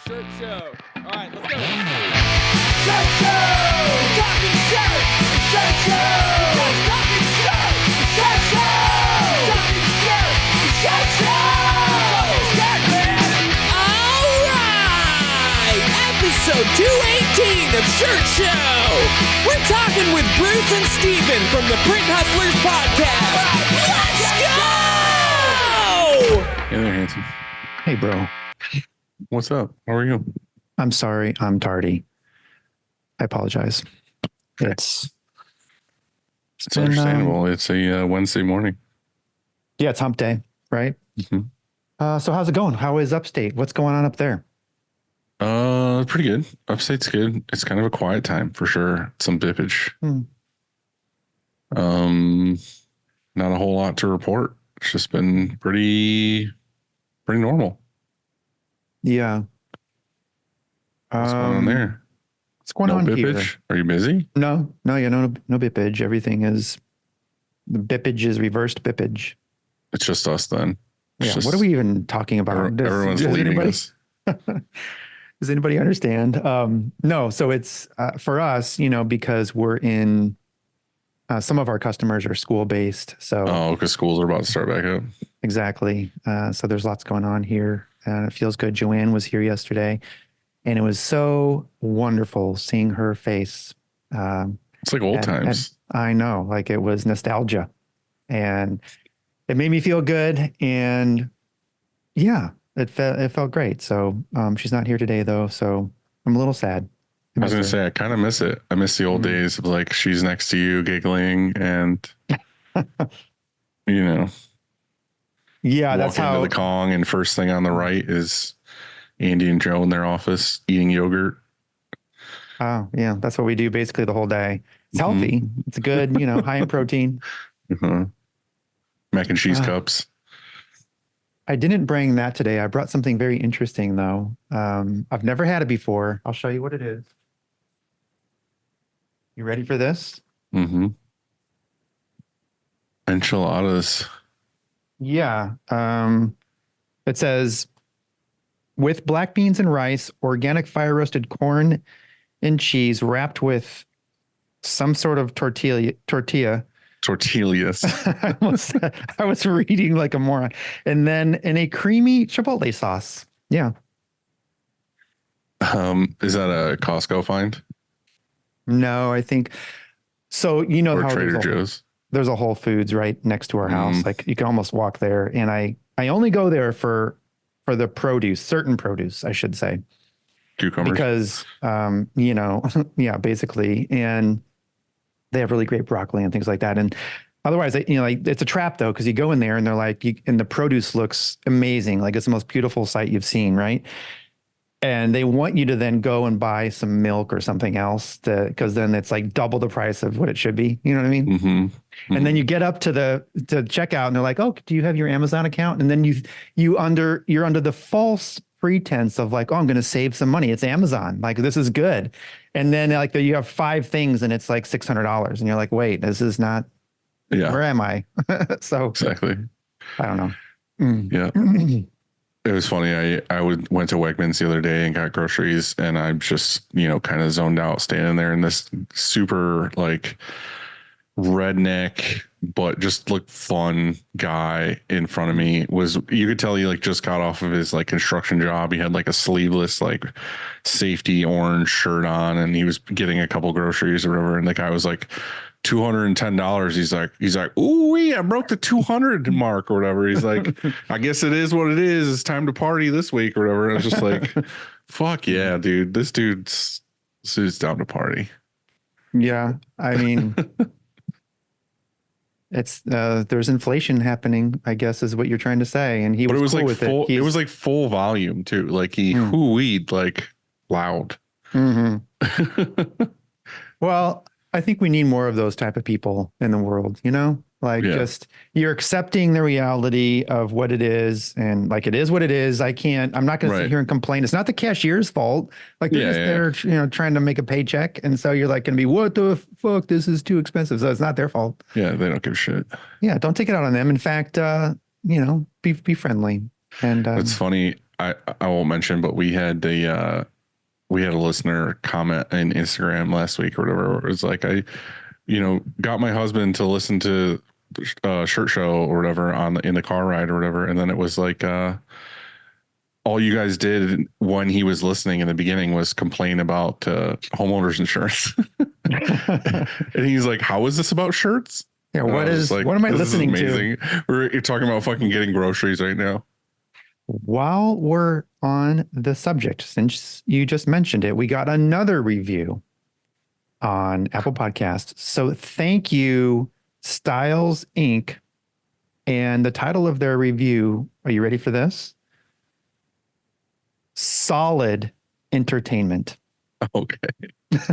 Shirt show. All right, let's go. Shirt show! Talking shirt! Shirt show! Talking shirt! Shirt show! Talking shirt! Shirt show! Shirt, man! All right! Episode 218 of Shirt Show. We're talking with Bruce and Steven from the Printhustlers podcast. Let's go! Hey there, handsome. Hey, bro. What's up? How are you? I'm sorry. I'm tardy. I apologize. Okay. It's It's understandable. It's a Wednesday morning. yeah, it's hump day, right? Mm-hmm. So how's it going? How is upstate? What's going on up there? Pretty good. Upstate's good. It's kind of a quiet time for sure. Some bippage. Not a whole lot to report. It's just been pretty normal. Yeah. What's going on there? What's going No on bippage? here? Are you busy? No, no bippage. Everything is the bippage is reversed bippage. It's just us then. It's Yeah. just What are we even talking about? everyone's leading us. Does anybody understand? No. So it's for us, because we're in. Some of our customers are school based, so Oh, because schools are about to start back up. exactly. So there's lots going on here, and it feels good. Joanne was here yesterday, and it was so wonderful seeing her face. It's like old times. I know, like it was nostalgia, and it made me feel good. And yeah, it felt great. So she's not here today though, so I'm a little sad. I was going to say, I kind of miss it. I miss the old days of like, she's next to you giggling and, Yeah, that's walking how into the Kong, and first thing on the right is Andy and Joe in their office eating yogurt. Oh, yeah. That's what we do basically the whole day. It's healthy. It's good, high in protein. Uh-huh. Mac and cheese cups. I didn't bring that today. I brought something very interesting, though. I've never had it before. I'll show you what it is. You ready for this? Mm-hmm. Enchiladas. Yeah. It says, with black beans and rice, organic fire roasted corn and cheese wrapped with some sort of tortilla. Tortillas. I was reading like a moron. And then in a creamy chipotle sauce. Yeah. Is that a Costco find? No, I think so. Or how Trader Joe's? there's a Whole Foods right next to our house. Like you can almost walk there. And I only go there for the produce, certain produce, I should say. Cucumbers? Because, yeah, basically. And they have really great broccoli and things like that. And otherwise, it's a trap though, because you go in there and they're like, and the produce looks amazing. Like it's the most beautiful sight you've seen, right? And they want you to then go and buy some milk or something else because then it's like double the price of what it should be. You know what I mean? Mm-hmm. Mm-hmm. And then you get up to checkout and they're like, oh, do you have your Amazon account? And then you're under the false pretense of like, oh, I'm going to save some money. It's Amazon. Like, this is good. And then like you have 5 things and it's like $600 and you're like, wait, this is not, where am I? So exactly. I don't know. Yeah. It was funny. I went to Wegmans the other day and got groceries, and I'm just, kind of zoned out standing there, and this super like redneck, but just looked fun guy in front of me you could tell he like just got off of his like construction job. He had like a sleeveless, like safety orange shirt on, and he was getting a couple groceries or whatever. And the guy was like, $210. He's like, ooh, I broke the 200 mark or whatever. He's like, I guess it is what it is. It's time to party this week or whatever. And I was just like, fuck yeah, dude. This dude's down to party. Yeah. I mean, it's there's inflation happening, I guess is what you're trying to say. And But was it was cool like with full, it was like full volume too. Like he hooeyed like loud. Mm-hmm. Well, I think we need more of those type of people in the world, just you're accepting the reality of what it is. And like, it is what it is. I'm not going to sit here and complain. It's not the cashier's fault. Like they're just there, trying to make a paycheck. And so you're like going to be, what the fuck? This is too expensive. So it's not their fault. Yeah. They don't give a shit. Yeah. Don't take it out on them. In fact, be friendly. And it's funny. I won't mention, but we had a listener comment in Instagram last week or whatever. Where it was like, got my husband to listen to Shirt Show or whatever in the car ride or whatever, and then it was like all you guys did when he was listening in the beginning was complain about homeowners insurance. And he's like, how is this about shirts? Yeah, what am I listening to? You're talking about fucking getting groceries right now. While we're on the subject, since you just mentioned it, we got another review on Apple Podcasts. So thank you, Styles Inc. And the title of their review, are you ready for this? Solid entertainment. Okay.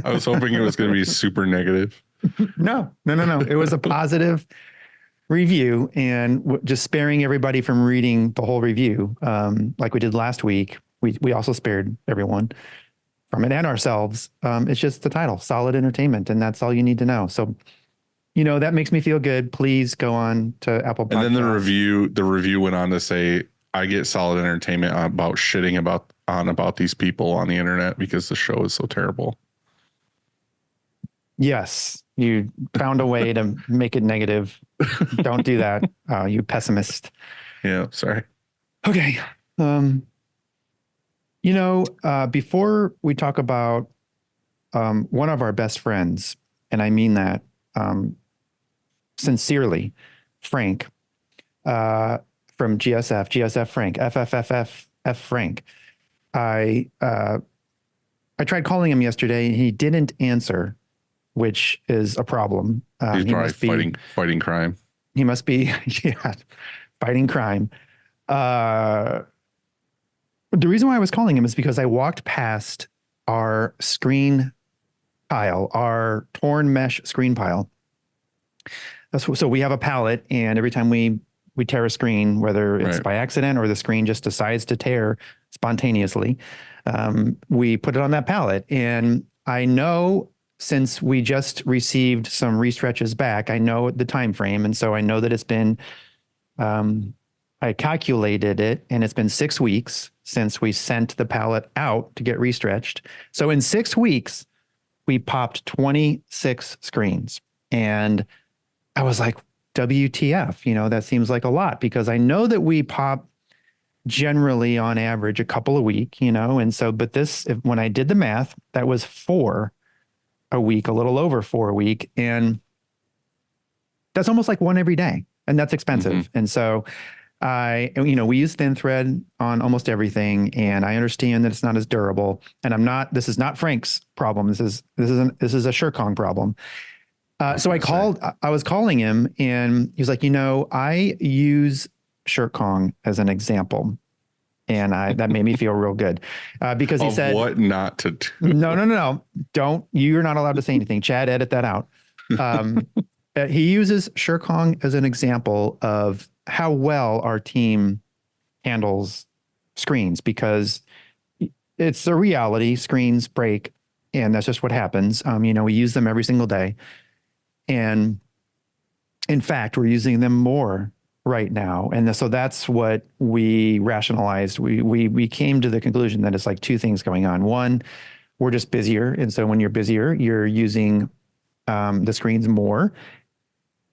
I was hoping it was going to be super negative. No. It was a positive review, and just sparing everybody from reading the whole review, like we did last week. We also spared everyone from it and ourselves. It's just the title, Solid Entertainment, and that's all you need to know. So, that makes me feel good. Please go on to Apple Podcasts. And then the review went on to say, I get solid entertainment about shitting about these people on the internet because the show is so terrible. Yes, you found a way to make it negative. Don't do that, you pessimist. Yeah, sorry. Okay. Before we talk about one of our best friends, and I mean that sincerely, Frank, from GSF Frank, FFFF Frank. I tried calling him yesterday and he didn't answer, which is a problem. He's probably fighting crime. He must be, fighting crime. The reason why I was calling him is because I walked past our screen pile, our torn mesh screen pile. So we have a pallet, and every time we tear a screen, whether it's by accident or the screen just decides to tear spontaneously, we put it on that pallet. And I know, since we just received some restretches back, I know the time frame, and so I know that it's been I calculated it, and it's been 6 weeks since we sent the pallet out to get restretched. So in 6 weeks, we popped 26 screens. And I was like, WTF, that seems like a lot, because I know that we pop generally on average a couple a week, and so, but when I did the math, that was 4 a week, a little over 4 a week. And that's almost like one every day. And that's expensive. Mm-hmm. And so we use thin thread on almost everything, and I understand that it's not as durable. And this is not Frank's problem. This is a Shirkong problem. So I was calling him, and he was like, I use Shirkong as an example. And that made me feel real good, because he said, what not to do. No. You're not allowed to say anything. Chad, edit that out. He uses Shirkong as an example of how well our team handles screens, because it's a reality. Screens break, and that's just what happens. We use them every single day. And in fact, we're using them more right now. And so that's what we rationalized. We came to the conclusion that it's like 2 things going on. One, we're just busier. And so when you're busier, you're using the screens more,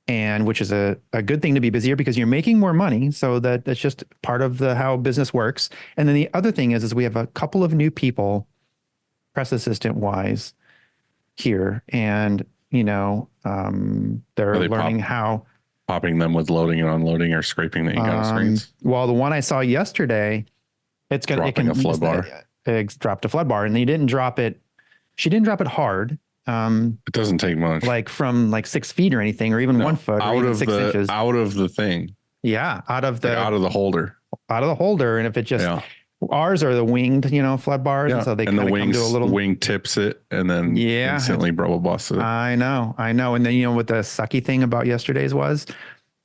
and which is a good thing to be busier, because you're making more money. So that's just part of how business works. And then the other thing is we have a couple of new people, press assistant wise, here. And, they're learning how. Popping them with loading and unloading, or scraping the ink out of screens? Well, the one I saw yesterday, it can a flood bar. It dropped a flood bar, and they didn't drop it. She didn't drop it hard. It doesn't take much, like from 6 feet or anything, or even 1 foot, or even 6 inches out of the thing. Yeah, out of the holder. Out of the holder, and if it just ours are the winged, flood bars, and so they kind of come to a little wing tips it, and then instantly busts it. I know, and then what the sucky thing about yesterday's was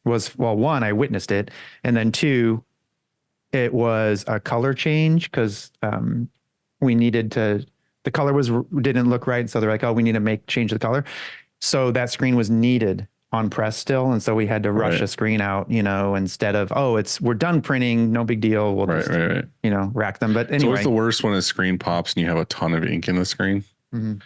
well, 1, I witnessed it, and then 2, it was a color change, because we needed to. The color didn't look right, so they're like, "Oh, we need to change the color." So that screen was needed on press still. And so we had to rush Right. a screen out, instead of, we're done printing. No big deal. We'll Right, just, right. rack them. But So anyway. what's the worst when a screen pops and you have a ton of ink in the screen? Mhm.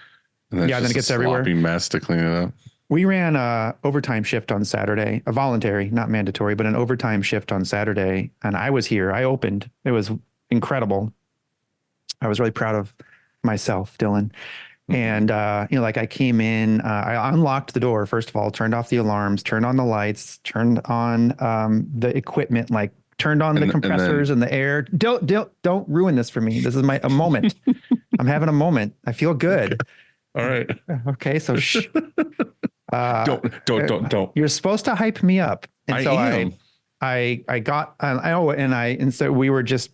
And that's Yeah, then just it gets a everywhere. sloppy mess to clean it up. We ran a overtime shift on Saturday, a voluntary, not mandatory, but an overtime shift on Saturday. And I was here. I opened. It was incredible. I was really proud of myself, Dylan. And, I came in, I unlocked the door, first of all, turned off the alarms, turned on the lights, turned on the equipment, like turned on the compressors and the air. Don't ruin this for me. This is a moment. I'm having a moment. I feel good. All right. Okay. So Don't. You're supposed to hype me up. And I so am. I got, and so we were just,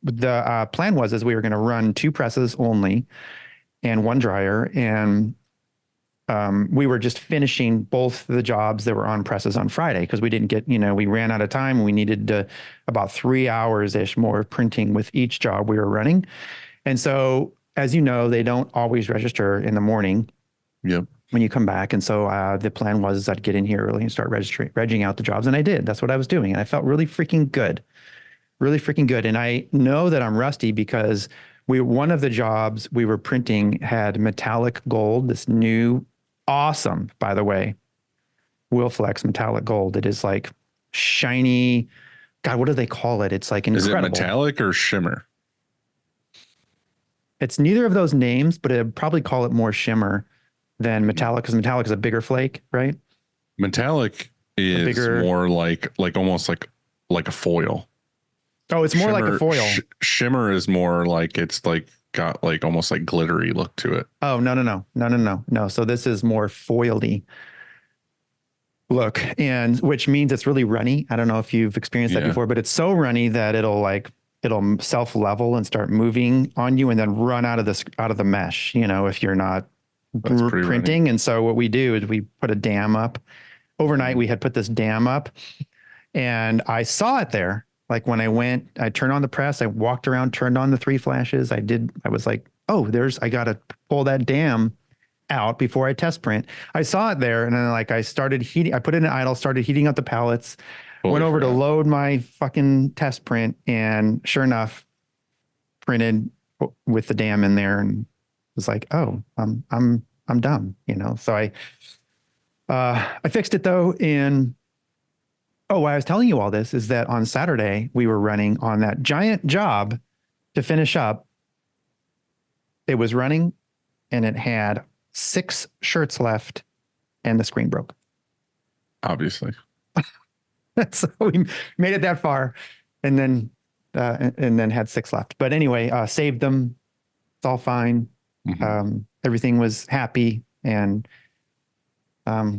the plan was we were going to run 2 presses only and 1 dryer. And we were just finishing both the jobs that were on presses on Friday because we didn't get, we ran out of time and we needed about 3 hours ish more of printing with each job we were running. And so, as you know, they don't always register in the morning. Yep. When you come back. And so the plan was I'd get in here early and start regging out the jobs. And I did. That's what I was doing. And I felt really freaking good. Really freaking good. And I know that I'm rusty because one of the jobs we were printing had metallic gold, this new, awesome, by the way, Wilflex metallic gold. It is like shiny. God, what do they call it? It's like incredible. Is it metallic or shimmer? It's neither of those names, but I'd probably call it more shimmer than metallic, because metallic is a bigger flake, right? Metallic is more like almost like a foil. Oh, it's more like a foil. Shimmer is more like it's like got like almost like glittery look to it. Oh, no. So this is more foily look, and which means it's really runny. I don't know if you've experienced that before, but it's so runny that it'll self level and start moving on you and then run out of the mesh, if you're not printing. Runny. And so what we do is we put a dam up. Overnight, we had put this dam up and I saw it there. Like when I turned on the press, I walked around, turned on the 3 flashes. I was like, I got to pull that dam out before I test print. I saw it there and then I started heating. I put it in idle, started heating up the pallets, went over to load my fucking test print. And sure enough, printed with the dam in there and was like, I'm dumb, So I fixed it though. And why I was telling you all this is that on Saturday we were running on that giant job to finish up. It was running and it had 6 shirts left and the screen broke. Obviously. So we made it that far and then had 6 left. But anyway, saved them. It's all fine. Mm-hmm. Everything was happy and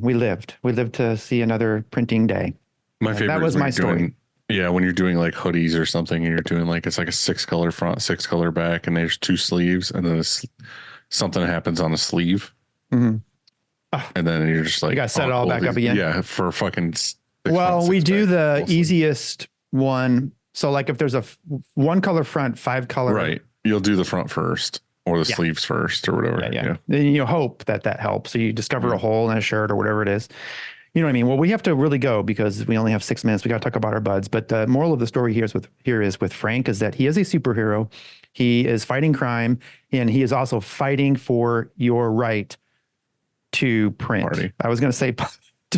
we lived to see another printing day. My favorite. That was my story. When you're doing like hoodies or something and you're doing like, it's like a 6 color front, 6 color back, and there's 2 sleeves and then something happens on a sleeve. Mm-hmm. And then you're just like, you got to set it all back up again. Yeah. For fucking. We do the easiest one. So like if there's a 1 color front, 5 color. Right. You'll do the front first or the sleeves first or whatever. Yeah. Then you hope that helps. So you discover a hole in a shirt or whatever it is. You know what I mean? Well, we have to really go because we only have 6 minutes. We got to talk about our buds. But the moral of the story here is with Frank is that he is a superhero. He is fighting crime and he is also fighting for your right to print. Party. I was going to say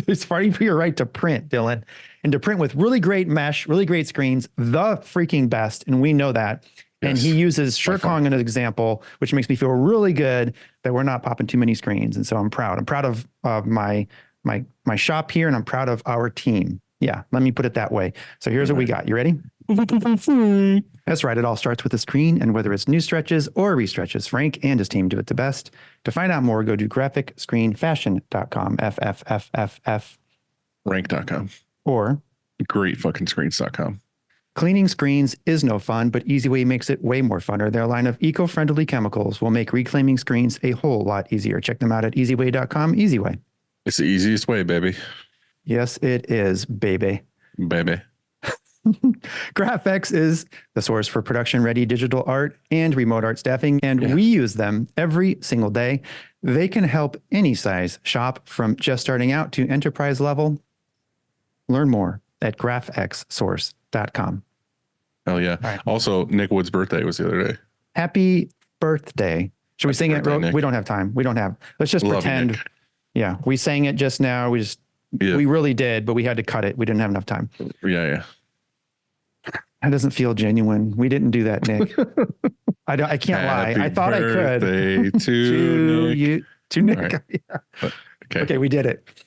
he's fighting for your right to print, Dylan, and to print with really great mesh, really great screens, the freaking best. And we know that. Yes. And he uses Shirkong as an example, which makes me feel really good that we're not popping too many screens. And so I'm proud. I'm proud of my shop here, and I'm proud of our team. Yeah, let me put it that way. So here's what we got. You ready? That's right. It all starts with a screen, and whether it's new stretches or restretches, Frank and his team do it the best. To find out more, go to graphicscreenfashion.com, FFFFF. Rank.com. Or greatfuckingscreens.com. Cleaning screens is no fun, but EasyWay makes it way more funner. Their line of eco-friendly chemicals will make reclaiming screens a whole lot easier. Check them out at easyway.com. EasyWay. It's the easiest way, baby. Yes, it is, baby. Baby. GraphX is the source for production-ready digital art and remote art staffing, and we use them every single day. They can help any size shop from just starting out to enterprise level. Learn more at graphxsource.com. Oh, yeah. Right. Also, Nick Wood's birthday was the other day. Happy birthday. Should we sing it? Nick. We don't have time. Let's just Love you, pretend. Nick. Yeah, we sang it just now. We really did, but we had to cut it. We didn't have enough time. Yeah. That doesn't feel genuine. We didn't do that, Nick. I can't lie. I thought I could. Birthday to Nick. To Nick. Right. Yeah. Okay, we did it.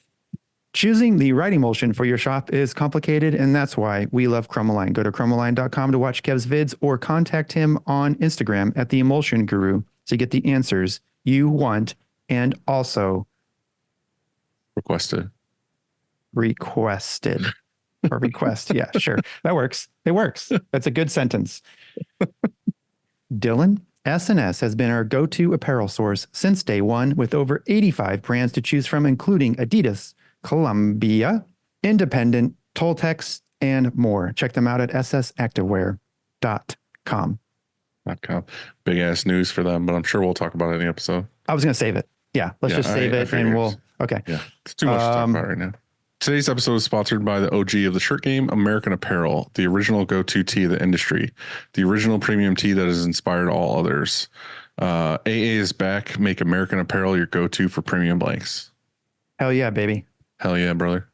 Choosing the right emulsion for your shop is complicated, and that's why we love Chromaline. Go to chromaline.com to watch Kev's vids or contact him on Instagram at the Emulsion Guru to get the answers you want and also requested. Or request. Yeah, sure. That works. It works. That's a good sentence. Dylan, S&S has been our go-to apparel source since day one with over 85 brands to choose from, including Adidas, Columbia, Independent, Toltex, and more. Check them out at ssactivewear.com. Big ass news for them, but I'm sure we'll talk about it in the episode. I was going to save it. Yeah, let's just save it and we'll. Okay. Yeah, it's too much to talk about right now. Today's episode is sponsored by the OG of the shirt game, American Apparel, the original go-to tee of the industry, the original premium tee that has inspired all others. AA is back. Make American Apparel your go-to for premium blanks. Hell yeah, baby. Hell yeah, brother.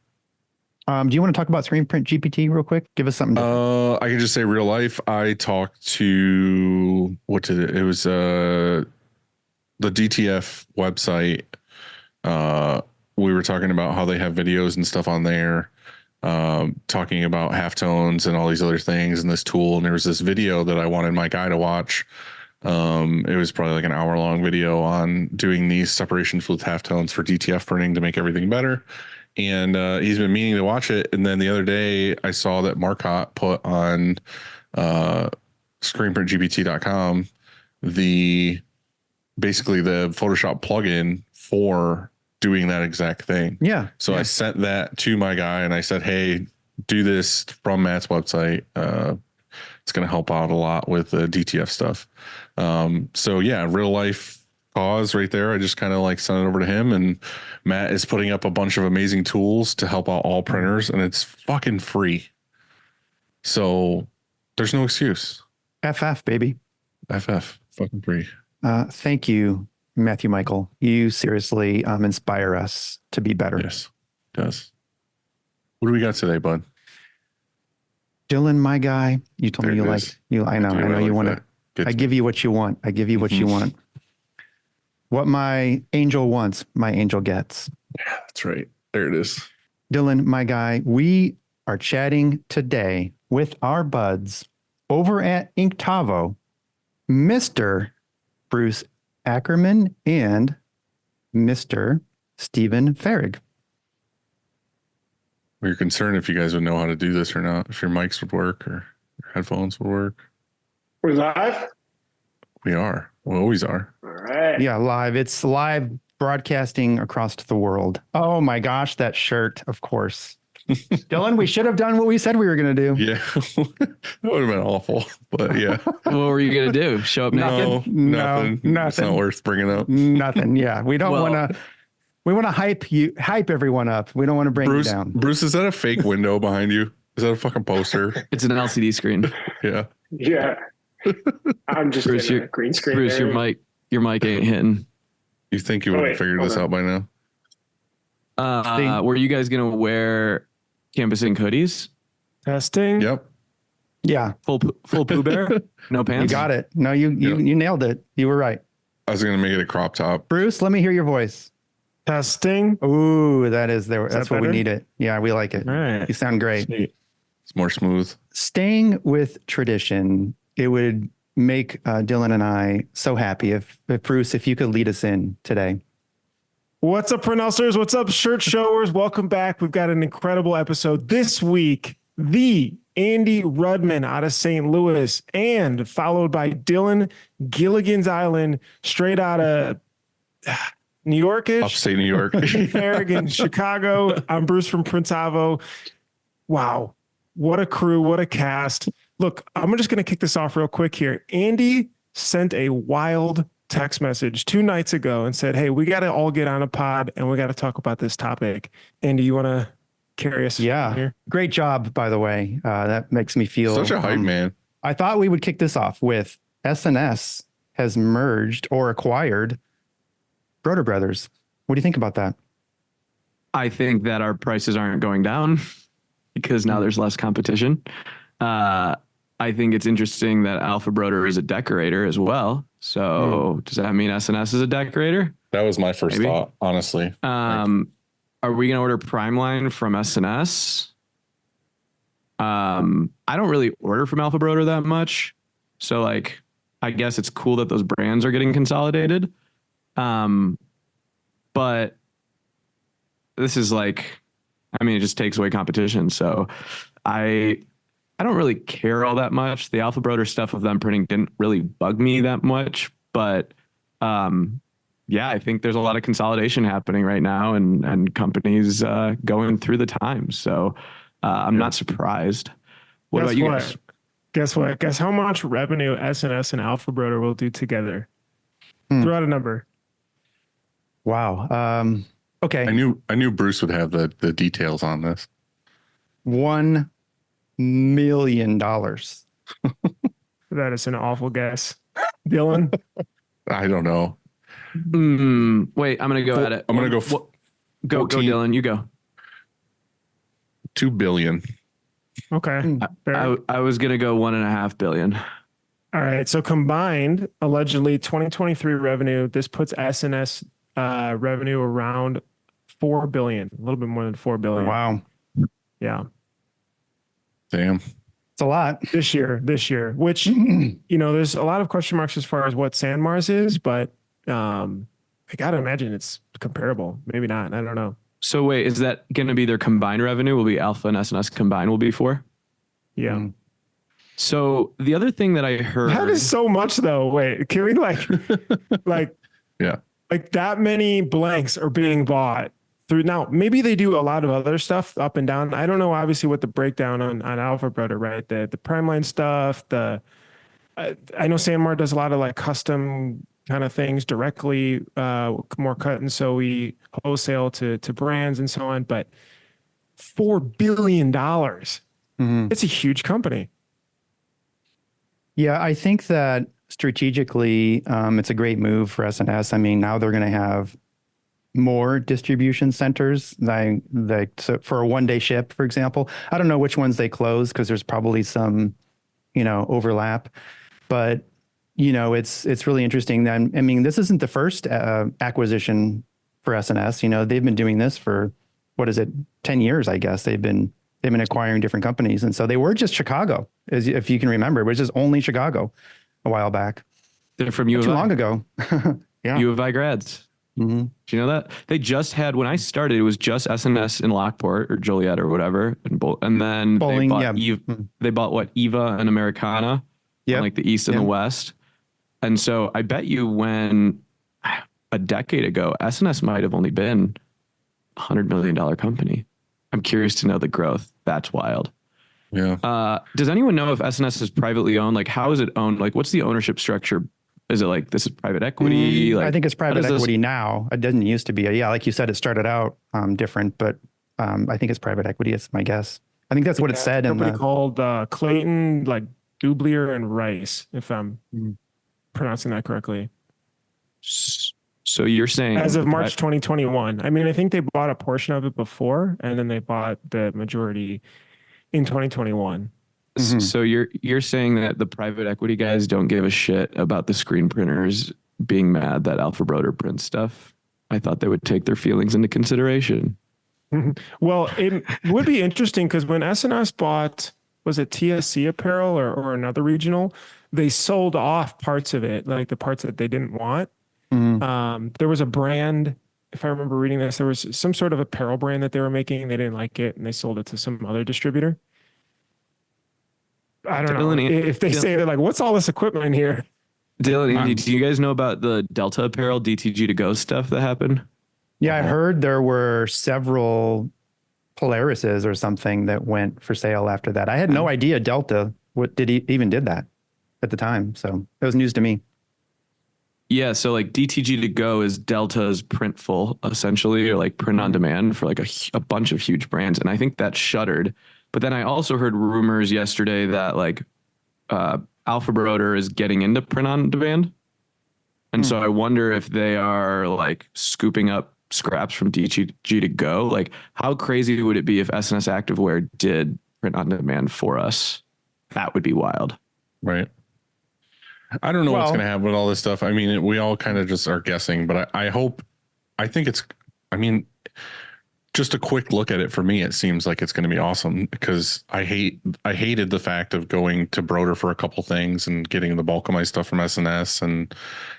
Do you want to talk about Screen Print GPT real quick? Give us something. I can just say real life. I talked to it was the DTF website. We were talking about how they have videos and stuff on there, talking about halftones and all these other things and this tool. And there was this video that I wanted my guy to watch. It was probably like an hour-long video on doing these separations with halftones for DTF printing to make everything better. And he's been meaning to watch it. And then the other day I saw that Marcotte put on screenprintgpt.com basically the Photoshop plugin for doing that exact thing. Yeah. So I sent that to my guy and I said, hey, do this from Matt's website. It's going to help out a lot with the DTF stuff. So yeah, real life cause right there. I just kind of like sent it over to him, and Matt is putting up a bunch of amazing tools to help out all printers, and it's fucking free. So there's no excuse. FF, baby. FF, fucking free. Thank you, Matthew Michael. You seriously inspire us to be better. Yes, it does. What do we got today, bud? Dylan, my guy, you told me you like you. I know you want to. I give you what you want. I give you what you want. What my angel wants, my angel gets. Yeah, that's right. There it is. Dylan, my guy, we are chatting today with our buds over at Inktavo, Mr. Bruce Ackerman and Mr. Stephen Farrig. We were concerned if you guys would know how to do this or not, if your mics would work or your headphones would work. We're live? We are. We always are. All right. Yeah, live. It's live broadcasting across the world. Oh my gosh, that shirt, of course. Dylan, we should have done what we said we were going to do. Yeah, that would have been awful, but yeah. What were you going to do? Show up naked? Nothing. It's not worth bringing up. Nothing. Yeah, we don't want to. We want to hype everyone up. We don't want to bring you down. Bruce, is that a fake window behind you? Is that a fucking poster? It's an LCD screen. Yeah. Yeah. I'm just Bruce, in a green screen. Bruce, your mic ain't hitting. You think you would have figured this out by now? Were you guys going to wear Campus Ink hoodies? Testing. Yep. Yeah. Full Pooh Bear? No pants? You got it. No, you nailed it. You were right. I was going to make it a crop top. Bruce, let me hear your voice. Testing. Ooh, that's what we better? needed. Yeah, we like it. All right. You sound great. Sweet. It's more smooth. Staying with tradition, it would make Dylan and I so happy if Bruce, if you could lead us in today. What's up, Printhustlers? What's up, shirt showers? Welcome back. We've got an incredible episode this week. The Andy Rudman out of St. Louis, and followed by Dylan Gilligan's Island, straight out of New York-ish. Upstate New York. Farrig in Chicago. I'm Bruce from Printavo. Wow. What a crew, what a cast. Look, I'm just going to kick this off real quick here. Andy sent a wild text message 2 nights ago and said, hey, we got to all get on a pod and we got to talk about this topic. Andy, you want to carry us here? Great job, by the way. That makes me feel Such a hype man. I thought we would kick this off with SNS has merged or acquired Broder Brothers. What do you think about that? I think that our prices aren't going down because now there's less competition. I think it's interesting that Alpha Broder is a decorator as well. So does that mean SNS is a decorator? That was my first thought, honestly. Are we going to order Prime Line from SNS? I don't really order from Alpha Broder that much. So like, I guess it's cool that those brands are getting consolidated. But this is like, I mean, it just takes away competition. So I don't really care all that much. The Alpha Broder stuff of them printing didn't really bug me that much, but yeah, I think there's a lot of consolidation happening right now and companies going through the times. So I'm not surprised. What about you guys? Guess what? Guess how much revenue SNS and Alpha Broder will do together? Throw out a number. Wow. Okay. I knew Bruce would have the details on this. $1 million. That is an awful guess. Dylan? I don't know. Wait, I'm going to go at it. I'm going to go, Dylan, you go. 2 billion. Okay. I was going to go 1.5 billion. All right. So combined, allegedly 2023 revenue, this puts SNS revenue around 4 billion, a little bit more than 4 billion. Wow. Yeah. Damn. It's a lot. This year, which, you know, there's a lot of question marks as far as what Sandmars is, but I got to imagine it's comparable. Maybe not. I don't know. So wait, is that going to be their combined revenue? Will be Alpha and SNS combined will be 4? Yeah. So the other thing that I heard. That is so much though. Wait, can we like Yeah. Like that many blanks are being bought through now. Maybe they do a lot of other stuff up and down. I don't know obviously what the breakdown on Alpha Broder, right? The Prime Line stuff, I know Sandmar does a lot of like custom kind of things directly, more cut and sew wholesale to brands and so on. But $4 billion, it's a huge company. Yeah, I think that strategically, it's a great move for SNS. I mean, now they're going to have more distribution centers, so for a one-day ship, for example. I don't know which ones they close because there's probably some, overlap. But it's really interesting. I mean, this isn't the first acquisition for SNS. They've been doing this for 10 years, I guess. They've been acquiring different companies, and so they were just Chicago, if you can remember. It was just only Chicago a while back. They're from U of I. Too long ago. Yeah. U of I grads. Mm-hmm. Do you know that? They just had, when I started, it was just SNS in Lockport or Joliet or whatever. And then Bowling, they bought what? Eva and Americana. Yeah. Like the East and the West. And so I bet you when a decade ago, SNS might have only been $100 million company. I'm curious to know the growth. That's wild. Yeah. Does anyone know if SNS is privately owned? Like, how is it owned? Like, what's the ownership structure? Is it like this is private equity? I think it's private equity now. It didn't used to be. Yeah, like you said, it started out different, but I think it's private equity. It's my guess. I think that's what it said. A company called Clayton, like Dublier and Rice, if I'm pronouncing that correctly. So you're saying as of March 2021. I mean, I think they bought a portion of it before, and then they bought the majority in 2021. Mm-hmm. So you're saying that the private equity guys don't give a shit about the screen printers being mad that Alpha Broder prints stuff? I thought they would take their feelings into consideration. Well, it would be interesting because when SNS bought, was it TSC Apparel or another regional, they sold off parts of it, like the parts that they didn't want. There was a brand, if I remember reading this, there was some sort of apparel brand that they were making. They didn't like it and they sold it to some other distributor. I don't know if they say they're like, what's all this equipment in here? Dylan, do you guys know about the Delta Apparel DTG to go stuff that happened? Yeah, I heard there were several Polaris's or something that went for sale after that. I had no idea Delta even did that at the time. So it was news to me. Yeah, so like DTG to go is Delta's Printful essentially, or like print on demand for like a bunch of huge brands, and I think that shuttered. But then I also heard rumors yesterday that like Alpha Broder is getting into print on demand, and so I wonder if they are like scooping up scraps from DTG to go. Like, how crazy would it be if SNS Activewear did print on demand for us? That would be wild. Right. I don't know what's going to happen with all this stuff. I mean, we all kind of just are guessing, but I think it's, I mean, just a quick look at it for me, it seems like it's going to be awesome because I hated the fact of going to Broder for a couple things and getting the bulk of my stuff from SNS, and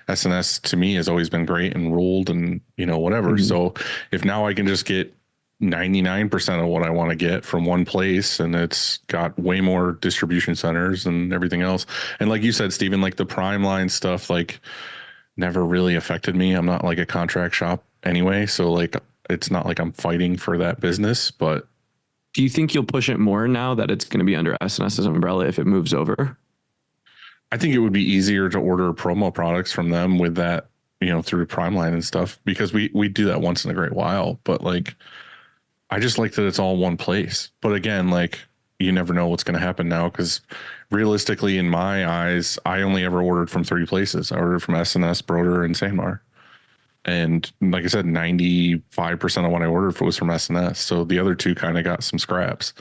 SNS to me has always been great and ruled and, you know, whatever. So if now I can just get 99% of what I want to get from one place, and it's got way more distribution centers and everything else. And like you said, Steven, like the Prime line stuff, like never really affected me. I'm not like a contract shop anyway. So like, it's not like I'm fighting for that business, but. Do you think you'll push it more now that it's going to be under SNS's umbrella if it moves over? I think it would be easier to order promo products from them with that, you know, through Prime line and stuff, because we do that once in a great while, but like, I just like that it's all one place. But again, like you never know what's going to happen now, because realistically, in my eyes, I only ever ordered from 3 places. I ordered from SNS, Broder, and Sanmar. And like I said, 95% of what I ordered was from SNS. So the other 2 kind of got some scraps.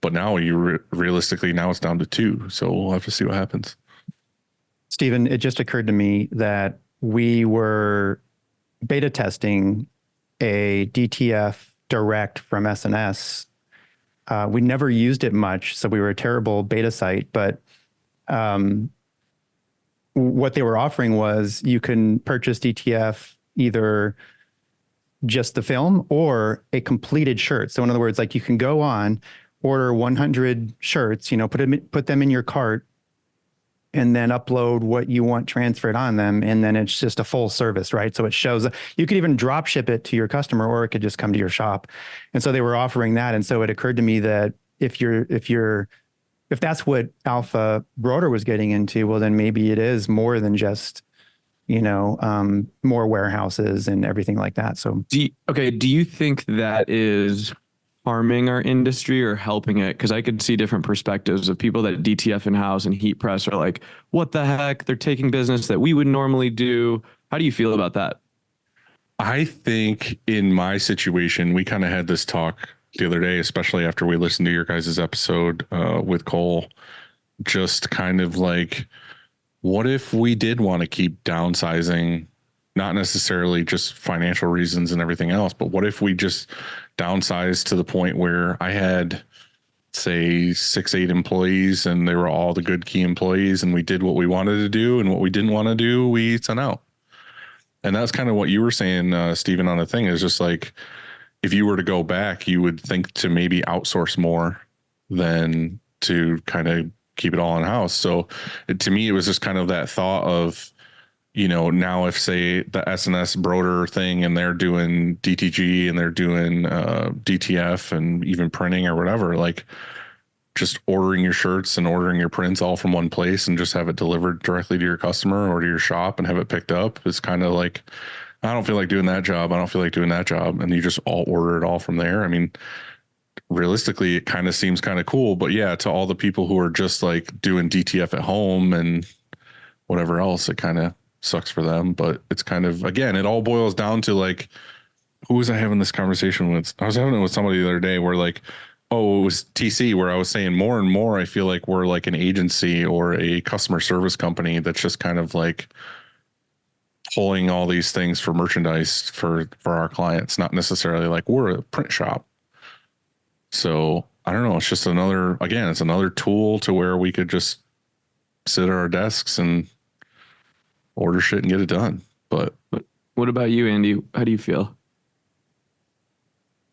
But now realistically, now it's down to 2. So we'll have to see what happens. Steven, it just occurred to me that we were beta testing a DTF direct from SNS. We never used it much, so we were a terrible beta site, but what they were offering was you can purchase DTF either just the film or a completed shirt. So in other words, like you can go on, order 100 shirts, you know, put them in your cart, and then upload what you want transferred on them. And then it's just a full service, right? So it shows, you could even drop ship it to your customer, or it could just come to your shop. And so they were offering that. And so it occurred to me that if that's what Alpha Broder was getting into, well, then maybe it is more than just, you know, more warehouses and everything like that. So do you think that is harming our industry or helping it? Because I could see different perspectives of people that DTF in-house and heat press are like, what the heck? They're taking business that we would normally do. How do you feel about that? I think in my situation, we kind of had this talk the other day, especially after we listened to your guys' episode with Cole, just kind of like, what if we did want to keep downsizing, not necessarily just financial reasons and everything else, but what if we just downsized to the point where I had, say, 6-8 employees and they were all the good key employees, and we did what we wanted to do, and what we didn't want to do, we sent out. And that's kind of what you were saying, Steven, on the thing, is just like, if you were to go back, you would think to maybe outsource more than to kind of keep it all in house. So to me, it was just kind of that thought of, you know, now if say the SNS Broder thing and they're doing DTG and they're doing DTF and even printing or whatever, like just ordering your shirts and ordering your prints all from one place and just have it delivered directly to your customer or to your shop and have it picked up is kind of like, I don't feel like doing that job. I don't feel like doing that job. And you just all order it all from there. I mean, realistically, it kind of seems kind of cool, but yeah, to all the people who are just like doing DTF at home and whatever else, it kind of sucks for them. But it's kind of, again, it all boils down to like, who was I having this conversation with? I was having it with somebody the other day where like, oh, it was TC, where I was saying more and more, I feel like we're like an agency or a customer service company that's just kind of like pulling all these things for merchandise for our clients, not necessarily like we're a print shop. So I don't know. It's just it's another tool to where we could just sit at our desks and order shit and get it done. But what about you, Andy? How do you feel?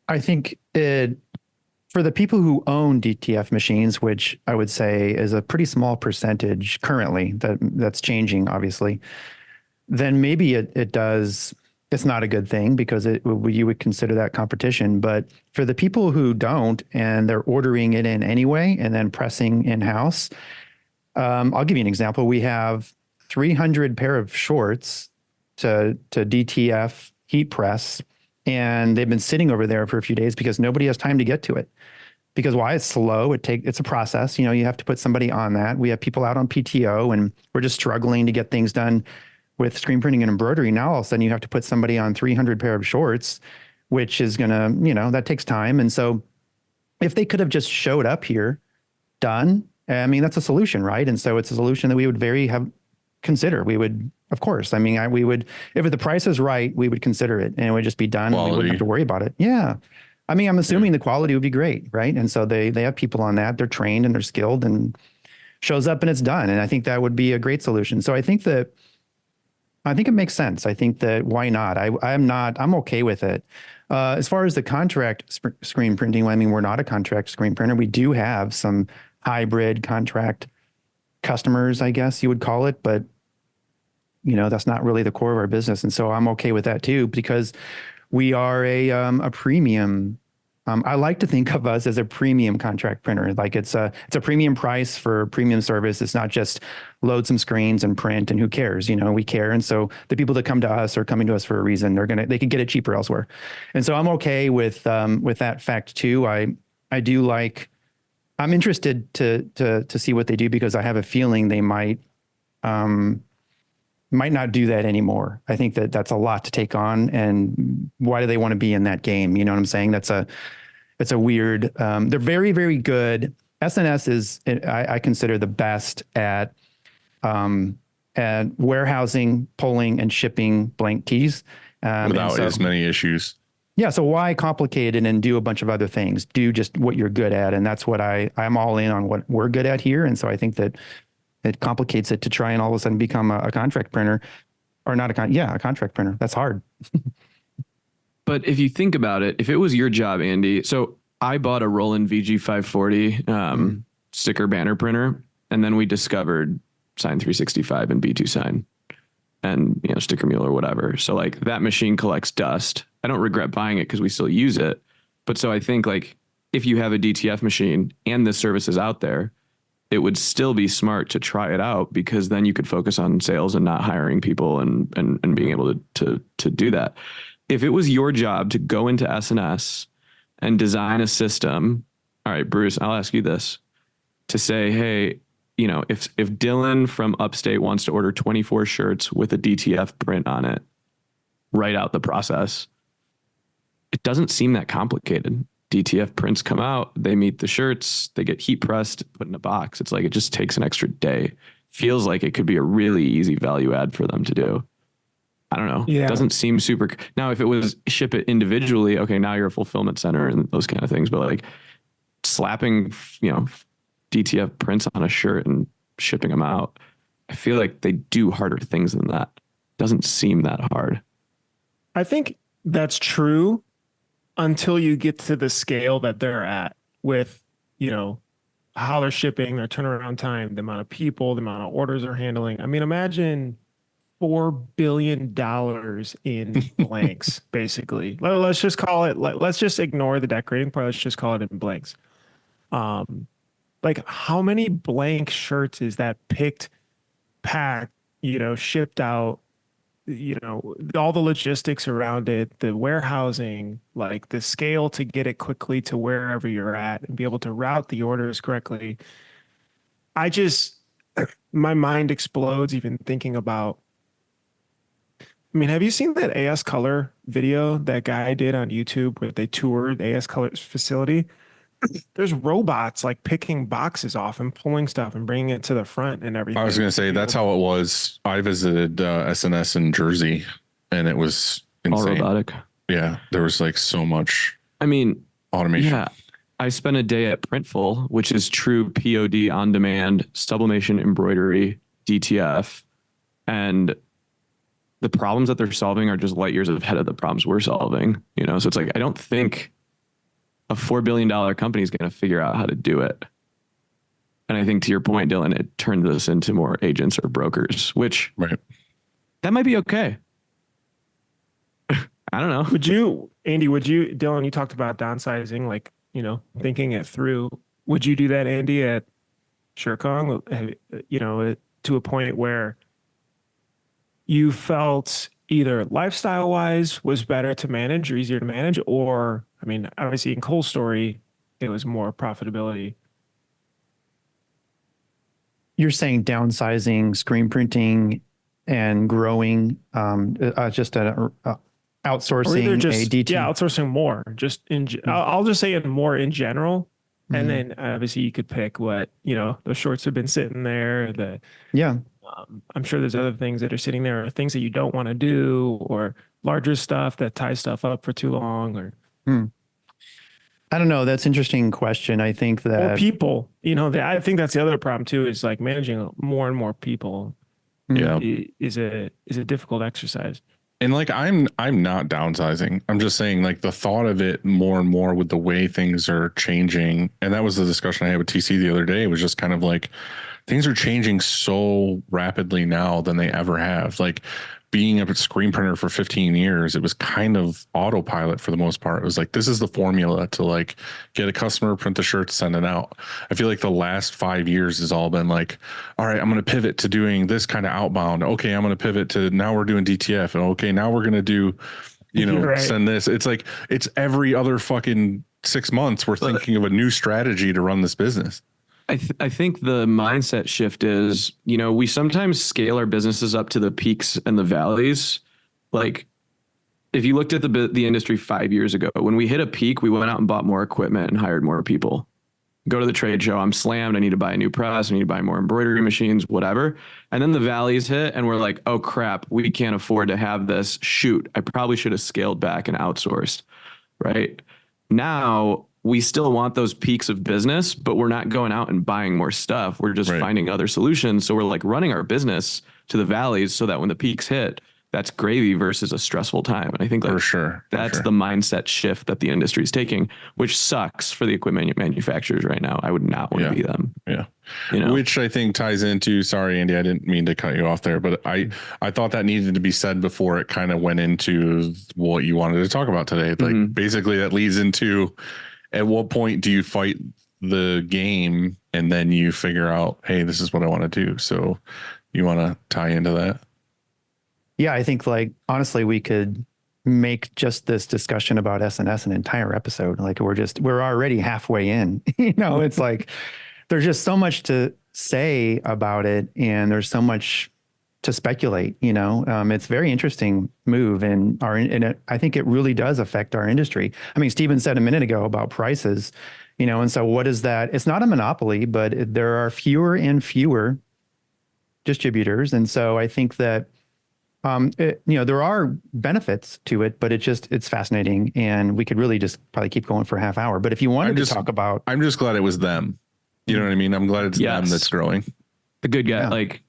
I think for the people who own DTF machines, which I would say is a pretty small percentage currently, that's changing, obviously, then maybe it it's not a good thing because you would consider that competition. But for the people who don't and they're ordering it in anyway and then pressing in-house, I'll give you an example. We have 300 pair of shorts to DTF heat press, and they've been sitting over there for a few days because nobody has time to get to it. Because why? It's slow. It's a process. You know, you have to put somebody on that. We have people out on PTO, and we're just struggling to get things done with screen printing and embroidery. Now all of a sudden you have to put somebody on 300 pair of shorts, which is gonna, you know, that takes time. And so if they could have just showed up here, done, I mean, that's a solution, right? And so it's a solution that we would consider. We would, of course, I mean, we would, if the price is right, we would consider it and it would just be done. And we wouldn't have to worry about it. Yeah. I mean, I'm assuming the quality would be great, right? And so they have people on that. They're trained and they're skilled and shows up and it's done. And I think that would be a great solution. So I think it makes sense. I think that why not? I'm okay with it. As far as the contract screen printing, I mean, we're not a contract screen printer. We do have some hybrid contract customers, I guess you would call it, but you know, that's not really the core of our business. And so I'm okay with that too, because we are a premium. I like to think of us as a premium contract printer. Like it's a premium price for premium service. It's not just load some screens and print and who cares, you know, we care. And so the people that come to us are coming to us for a reason. They could get it cheaper elsewhere. And so I'm okay with that fact too. I'm interested to see what they do because I have a feeling they might not do that anymore. I think that's a lot to take on. And why do they want to be in that game? You know what I'm saying? It's a weird, they're very, very good. SNS is, I consider the best at warehousing, pulling and shipping blank keys. Without as many issues. Yeah. So why complicate it and do a bunch of other things? Do just what you're good at. And that's what I'm all in on what we're good at here. And so I think that it complicates it to try and all of a sudden become a contract printer or not a contract printer. That's hard. But if you think about it, if it was your job, Andy, so I bought a Roland VG540 sticker banner printer, and then we discovered Sign 365 and B2 Sign and, you know, Sticker Mule or whatever. So like that machine collects dust. I don't regret buying it because we still use it. But so I think like if you have a DTF machine and the service is out there, it would still be smart to try it out because then you could focus on sales and not hiring people and being able to do that. If it was your job to go into SNS and design a system, all right, Bruce, I'll ask you this, to say, hey, you know, if Dylan from Upstate wants to order 24 shirts with a DTF print on it, write out the process. It doesn't seem that complicated. DTF prints come out, they meet the shirts, they get heat pressed, put in a box. It's like, it just takes an extra day. Feels like it could be a really easy value add for them to do. I don't know. Yeah. It doesn't seem super. Now, if it was ship it individually, okay, now you're a fulfillment center and those kind of things. But like slapping, you know, DTF prints on a shirt and shipping them out, I feel like they do harder things than that. Doesn't seem that hard. I think that's true until you get to the scale that they're at with, you know, how they're shipping, their turnaround time, the amount of people, the amount of orders they're handling. I mean, imagine $4 billion in blanks, basically. Let's just call it, let's just ignore the decorating part. Let's just call it in blanks. Like how many blank shirts is that picked, packed, you know, shipped out, you know, all the logistics around it, the warehousing, like the scale to get it quickly to wherever you're at and be able to route the orders correctly. My mind explodes even thinking about, I mean, have you seen that AS Color video that guy did on YouTube where they toured AS Color's facility? There's robots like picking boxes off and pulling stuff and bringing it to the front and everything. I was going to say that's how it was. I visited SNS in Jersey, and it was insane. All robotic. Yeah, there was like so much. I mean, automation. Yeah, I spent a day at Printful, which is true POD on demand sublimation embroidery DTF, and the problems that they're solving are just light years ahead of the problems we're solving. You know, so it's like I don't think a $4 billion company is going to figure out how to do it. And I think to your point, Dylan, it turned this into more agents or brokers, which right. That might be okay. I don't know. Dylan, you talked about downsizing, like, thinking it through. Would you do that, Andy, at Shirkong, to a point where you felt either lifestyle wise was better to manage or easier to manage, or, I mean, obviously in Cole's story, it was more profitability. You're saying downsizing, screen printing, and growing, just outsourcing just, a DT. yeah, outsourcing more. Just I'll just say it more in general, and then obviously you could pick what the shorts have been sitting there. I'm sure there's other things that are sitting there, or things that you don't want to do, or larger stuff that ties stuff up for too long, or. I don't know. That's an interesting question. I think that Or people, I think that's the other problem too, is like managing more and more people. Yeah. Is a difficult exercise. And like I'm not downsizing. I'm just saying, like, the thought of it more and more with the way things are changing. And that was the discussion I had with TC the other day. It was just kind of like things are changing so rapidly now than they ever have. Like, being a screen printer for 15 years, it was kind of autopilot for the most part. It was like, this is the formula to like get a customer, print the shirt, send it out. I feel like the last 5 years has all been like, all right, I'm going to pivot to doing this kind of outbound. Okay, I'm going to pivot to now we're doing DTF. And okay, now we're going to do, Right. send this. It's like, it's every other fucking 6 months we're thinking of a new strategy to run this business. I think the mindset shift is, we sometimes scale our businesses up to the peaks and the valleys. Like, if you looked at the industry 5 years ago, when we hit a peak, we went out and bought more equipment and hired more people. Go to the trade show, I'm slammed, I need to buy a new press, I need to buy more embroidery machines, whatever. And then the valleys hit and we're like, oh crap, we can't afford to have this. Shoot, I probably should have scaled back and outsourced, right? Now, we still want those peaks of business, but we're not going out and buying more stuff. We're just finding other solutions. So we're like running our business to the valleys so that when the peaks hit, that's gravy versus a stressful time. And I think For sure. that's the mindset shift that the industry is taking, which sucks for the equipment manufacturers right now. I would not want to be them. Yeah. Which I think ties into, sorry, Andy, I didn't mean to cut you off there, but I thought that needed to be said before it kind of went into what you wanted to talk about today. Like, basically that leads into, at what point do you fight the game and then you figure out, hey, this is what I want to do? So you want to tie into that? Yeah, I think, like, honestly, we could make just this discussion about SNS an entire episode. Like, we're already halfway in. It's like there's just so much to say about it, and there's so much to speculate. It's a very interesting move, and I think it really does affect our industry. I mean, Steven said a minute ago about prices, and so what is that? It's not a monopoly, but there are fewer and fewer distributors, and so I think that there are benefits to it, but it's fascinating, and we could really just probably keep going for a half hour. But if you wanted to talk about, I'm just glad it was them. You know what I mean? I'm glad it's them that's growing. The good guy,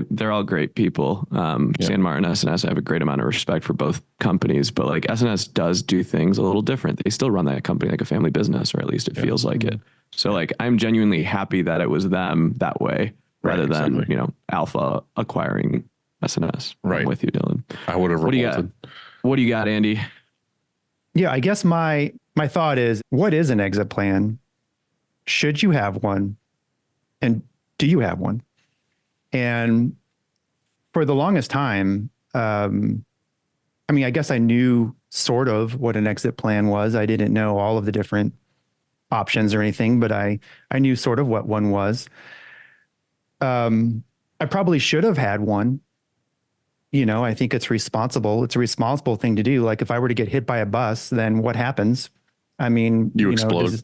they're all great people. San Martin, SNS, I have a great amount of respect for both companies, but like SNS does do things a little different. They still run that company like a family business, or at least it feels like it. So like, I'm genuinely happy that it was them that way, rather than, Alpha acquiring SNS. Right. I'm with you, Dylan. I would have revolted. What do you got, Andy? Yeah, I guess my thought is, what is an exit plan? Should you have one? And do you have one? And for the longest time, I guess I knew sort of what an exit plan was. I didn't know all of the different options or anything, but I knew sort of what one was. I probably should have had one. I think it's responsible. It's a responsible thing to do. Like, if I were to get hit by a bus, then what happens? I mean, you explode.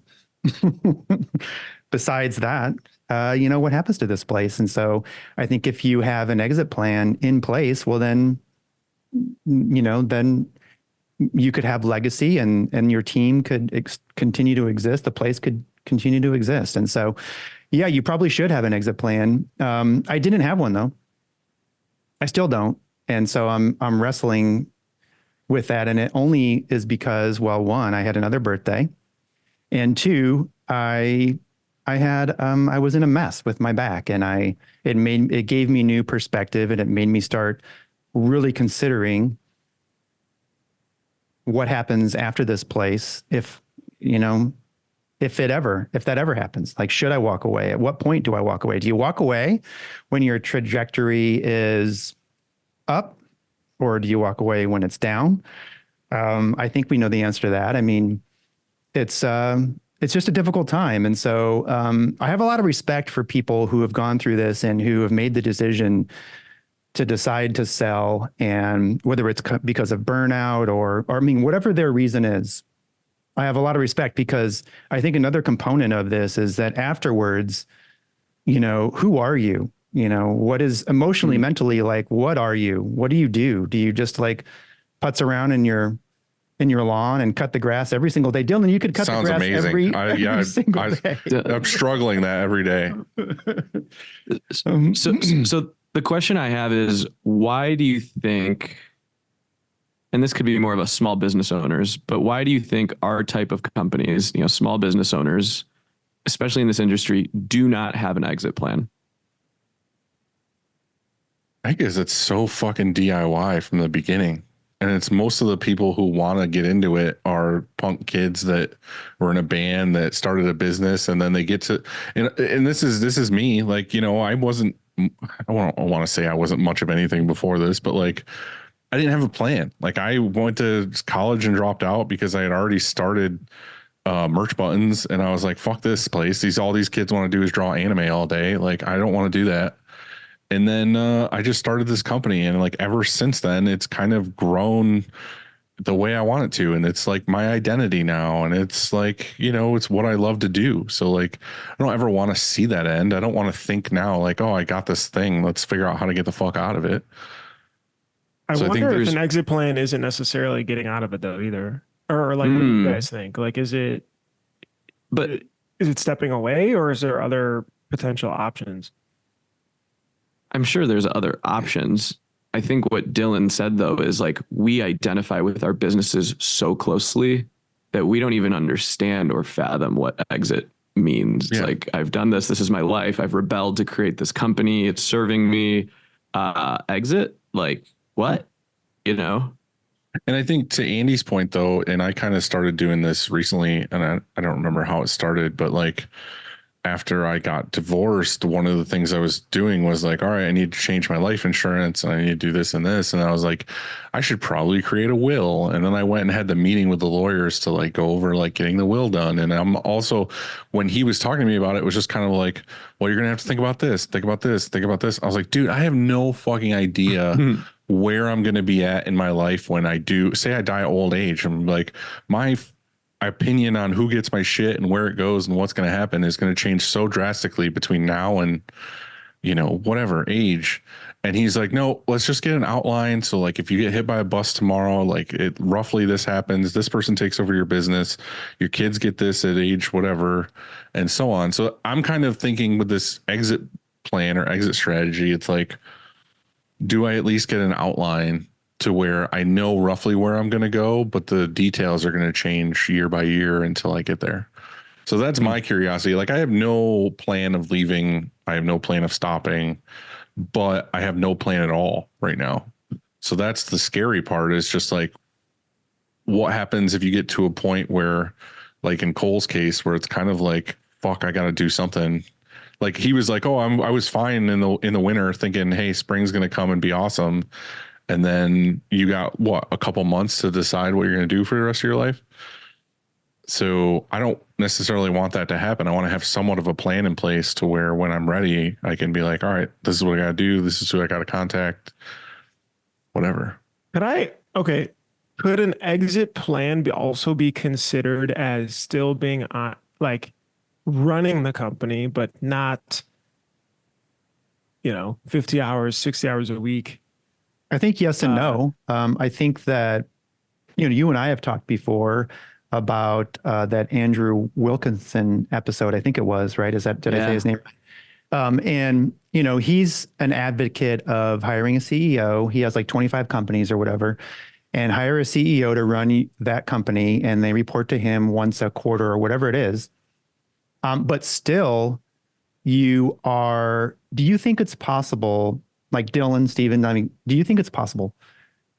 Besides that, what happens to this place? And so I think if you have an exit plan in place, well, then you could have legacy, and your team could continue to exist. The place could continue to exist. And so, yeah, you probably should have an exit plan. I didn't have one, though. I still don't. And so I'm wrestling with that. And it only is because, well, one, I had another birthday, and two, I was in a mess with my back, and it gave me new perspective, and it made me start really considering what happens after this place if that ever happens. Like, should I walk away? At what point do I walk away? Do you walk away when your trajectory is up, or do you walk away when it's down? I think we know the answer to that. I mean, it's just a difficult time. And so I have a lot of respect for people who have gone through this and who have made the decision to decide to sell, and whether it's because of burnout or I mean, whatever their reason is, I have a lot of respect, because I think another component of this is that afterwards, who are you? What is emotionally, mentally, like, what are you? What do you do? Do you just like putz around in your lawn and cut the grass every single day? Dylan, you could cut Sounds the grass amazing. every single day. I'm struggling that every day. So the question I have is, why do you think, and this could be more of a small business owners, but why do you think our type of companies, small business owners, especially in this industry, do not have an exit plan? I guess it's so fucking DIY from the beginning. And it's most of the people who want to get into it are punk kids that were in a band that started a business, and then they get to, and this is me. Like, I don't want to say I wasn't much of anything before this, but like, I didn't have a plan. Like, I went to college and dropped out because I had already started merch buttons, and I was like, fuck this place. All these kids want to do is draw anime all day. Like, I don't want to do that. And then I just started this company, and like ever since then, it's kind of grown the way I want it to. And it's like my identity now. And it's like, it's what I love to do. So like, I don't ever want to see that end. I don't want to think now like, oh, I got this thing. Let's figure out how to get the fuck out of it. I wonder if an exit plan isn't necessarily getting out of it though either. Or like, what do you guys think? Like, is it stepping away, or is there other potential options? I'm sure there's other options. I think what Dylan said though is like, we identify with our businesses so closely that we don't even understand or fathom what exit means. Yeah. It's like, I've done this. This is my life. I've rebelled to create this company. It's serving me. Exit? Like, what? And I think to Andy's point though, and I kind of started doing this recently, and I don't remember how it started, but like, after I got divorced, one of the things I was doing was like, all right, I need to change my life insurance, and I need to do this and this. And I was like, I should probably create a will. And then I went and had the meeting with the lawyers to like go over like getting the will done. And I'm also, when he was talking to me about it, it was just kind of like, well, you're going to have to think about this, think about this, think about this. I was like, dude, I have no fucking idea where I'm going to be at in my life when I do, say I die old age. I'm like, my opinion on who gets my shit and where it goes and what's going to happen is going to change so drastically between now and whatever age. And he's like, no, let's just get an outline. So like, if you get hit by a bus tomorrow, like roughly this happens, this person takes over your business, your kids get this at age whatever, and so on. So I'm kind of thinking with this exit plan or exit strategy, it's like, do I at least get an outline to where I know roughly where I'm going to go, but the details are going to change year by year until I get there. So that's my curiosity. Like, I have no plan of leaving. I have no plan of stopping, but I have no plan at all right now. So that's the scary part, is just like, what happens if you get to a point where, like in Cole's case, where it's kind of like, fuck, I got to do something. Like, he was like, oh, I was fine in the winter thinking, hey, spring's going to come and be awesome. And then you got a couple months to decide what you're going to do for the rest of your life. So I don't necessarily want that to happen. I want to have somewhat of a plan in place to where when I'm ready, I can be like, all right, this is what I got to do. This is who I got to contact, whatever. Could an exit plan also be considered as still being on, like, running the company, but not, 50 hours, 60 hours a week? I think yes and no. I think that, you and I have talked before about that Andrew Wilkinson episode. I think it was, right? Did I say his name? And, he's an advocate of hiring a CEO. He has like 25 companies or whatever, and hire a CEO to run that company. And they report to him once a quarter or whatever it is. But still, do you think it's possible, like Dylan, Steven, I mean, do you think it's possible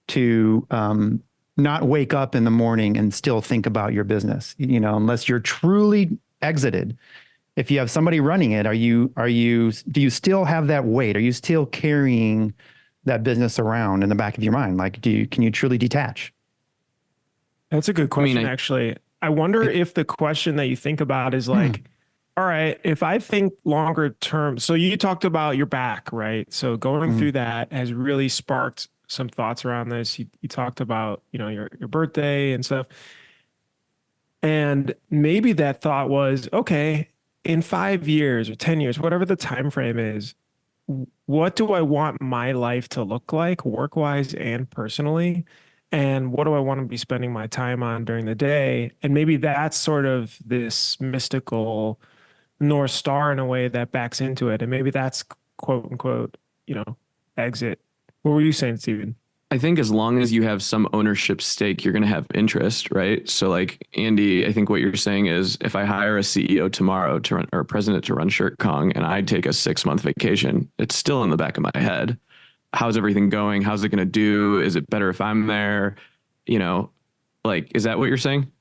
to not wake up in the morning and still think about your business, unless you're truly exited. If you have somebody running it, do you still have that weight? Are you still carrying that business around in the back of your mind? Like, can you truly detach? That's a good question, I actually. I wonder if the question that you think about is like, all right, if I think longer term, so you talked about your back, right? So going through that has really sparked some thoughts around this. You talked about, your birthday and stuff. And maybe that thought was, okay, in 5 years or 10 years, whatever the time frame is, what do I want my life to look like, work-wise and personally? And what do I want to be spending my time on during the day? And maybe that's sort of this mystical North Star in a way that backs into it. And maybe that's quote unquote, exit. What were you saying, Steven? I think as long as you have some ownership stake, you're going to have interest, right? So like Andy, I think what you're saying is if I hire a CEO tomorrow to run or a president to run ShirtKong and I take a 6-month vacation, it's still in the back of my head. How's everything going? How's it going to do? Is it better if I'm there? Like, is that what you're saying?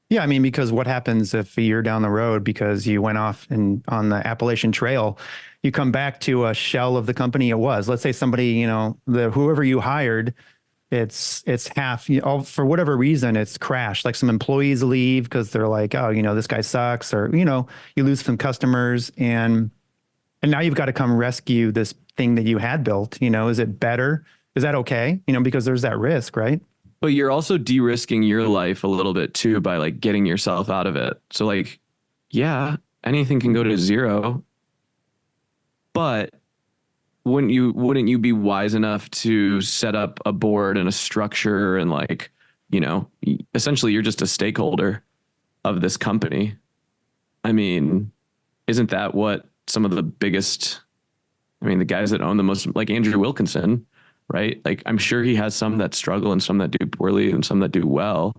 Yeah, I mean, because what happens if a year down the road, because you went off and on the Appalachian Trail, you come back to a shell of the company it was. Let's say somebody, whoever you hired, it's half, for whatever reason, it's crashed. Like some employees leave because they're like, oh, this guy sucks, or you lose some customers, and now you've got to come rescue this thing that you had built. Is it better? Is that okay? Because there's that risk, right? But you're also de-risking your life a little bit too by like getting yourself out of it. So like, yeah, anything can go to zero, but wouldn't you be wise enough to set up a board and a structure and like, essentially you're just a stakeholder of this company. I mean, isn't that what some of the biggest, the guys that own the most, like Andrew Wilkinson, right? Like, I'm sure he has some that struggle and some that do poorly and some that do well,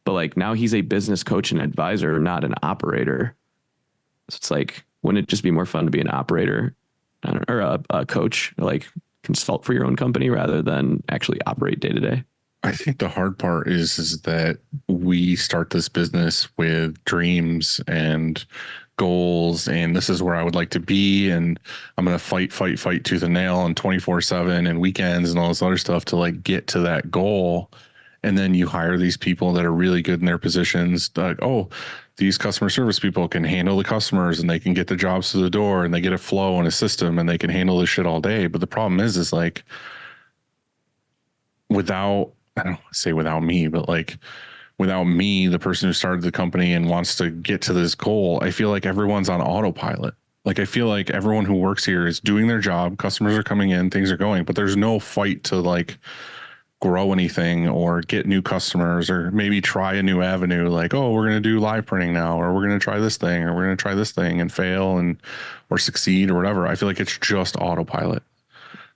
but like now he's a business coach and advisor, not an operator. So it's like, wouldn't it just be more fun to be an operator or a coach, or like consult for your own company rather than actually operate day to day? I think the hard part is that we start this business with dreams and goals, and this is where I would like to be, and I'm going to fight tooth and nail and 24/7 and weekends and all this other stuff to like get to that goal. And then you hire these people that are really good in their positions. Like, oh, these customer service people can handle the customers and they can get the jobs to the door and they get a flow and a system and they can handle this shit all day. But the problem is like without, I don't want to say without me, but like without me, the person who started the company and wants to get to this goal, I feel like everyone's on autopilot. Like, I feel like everyone who works here is doing their job. Customers are coming in, things are going, but there's no fight to like grow anything or get new customers or maybe try a new avenue. Like, oh, we're going to do live printing now, or we're going to try this thing, or we're going to try this thing and fail and, or succeed or whatever. I feel like it's just autopilot.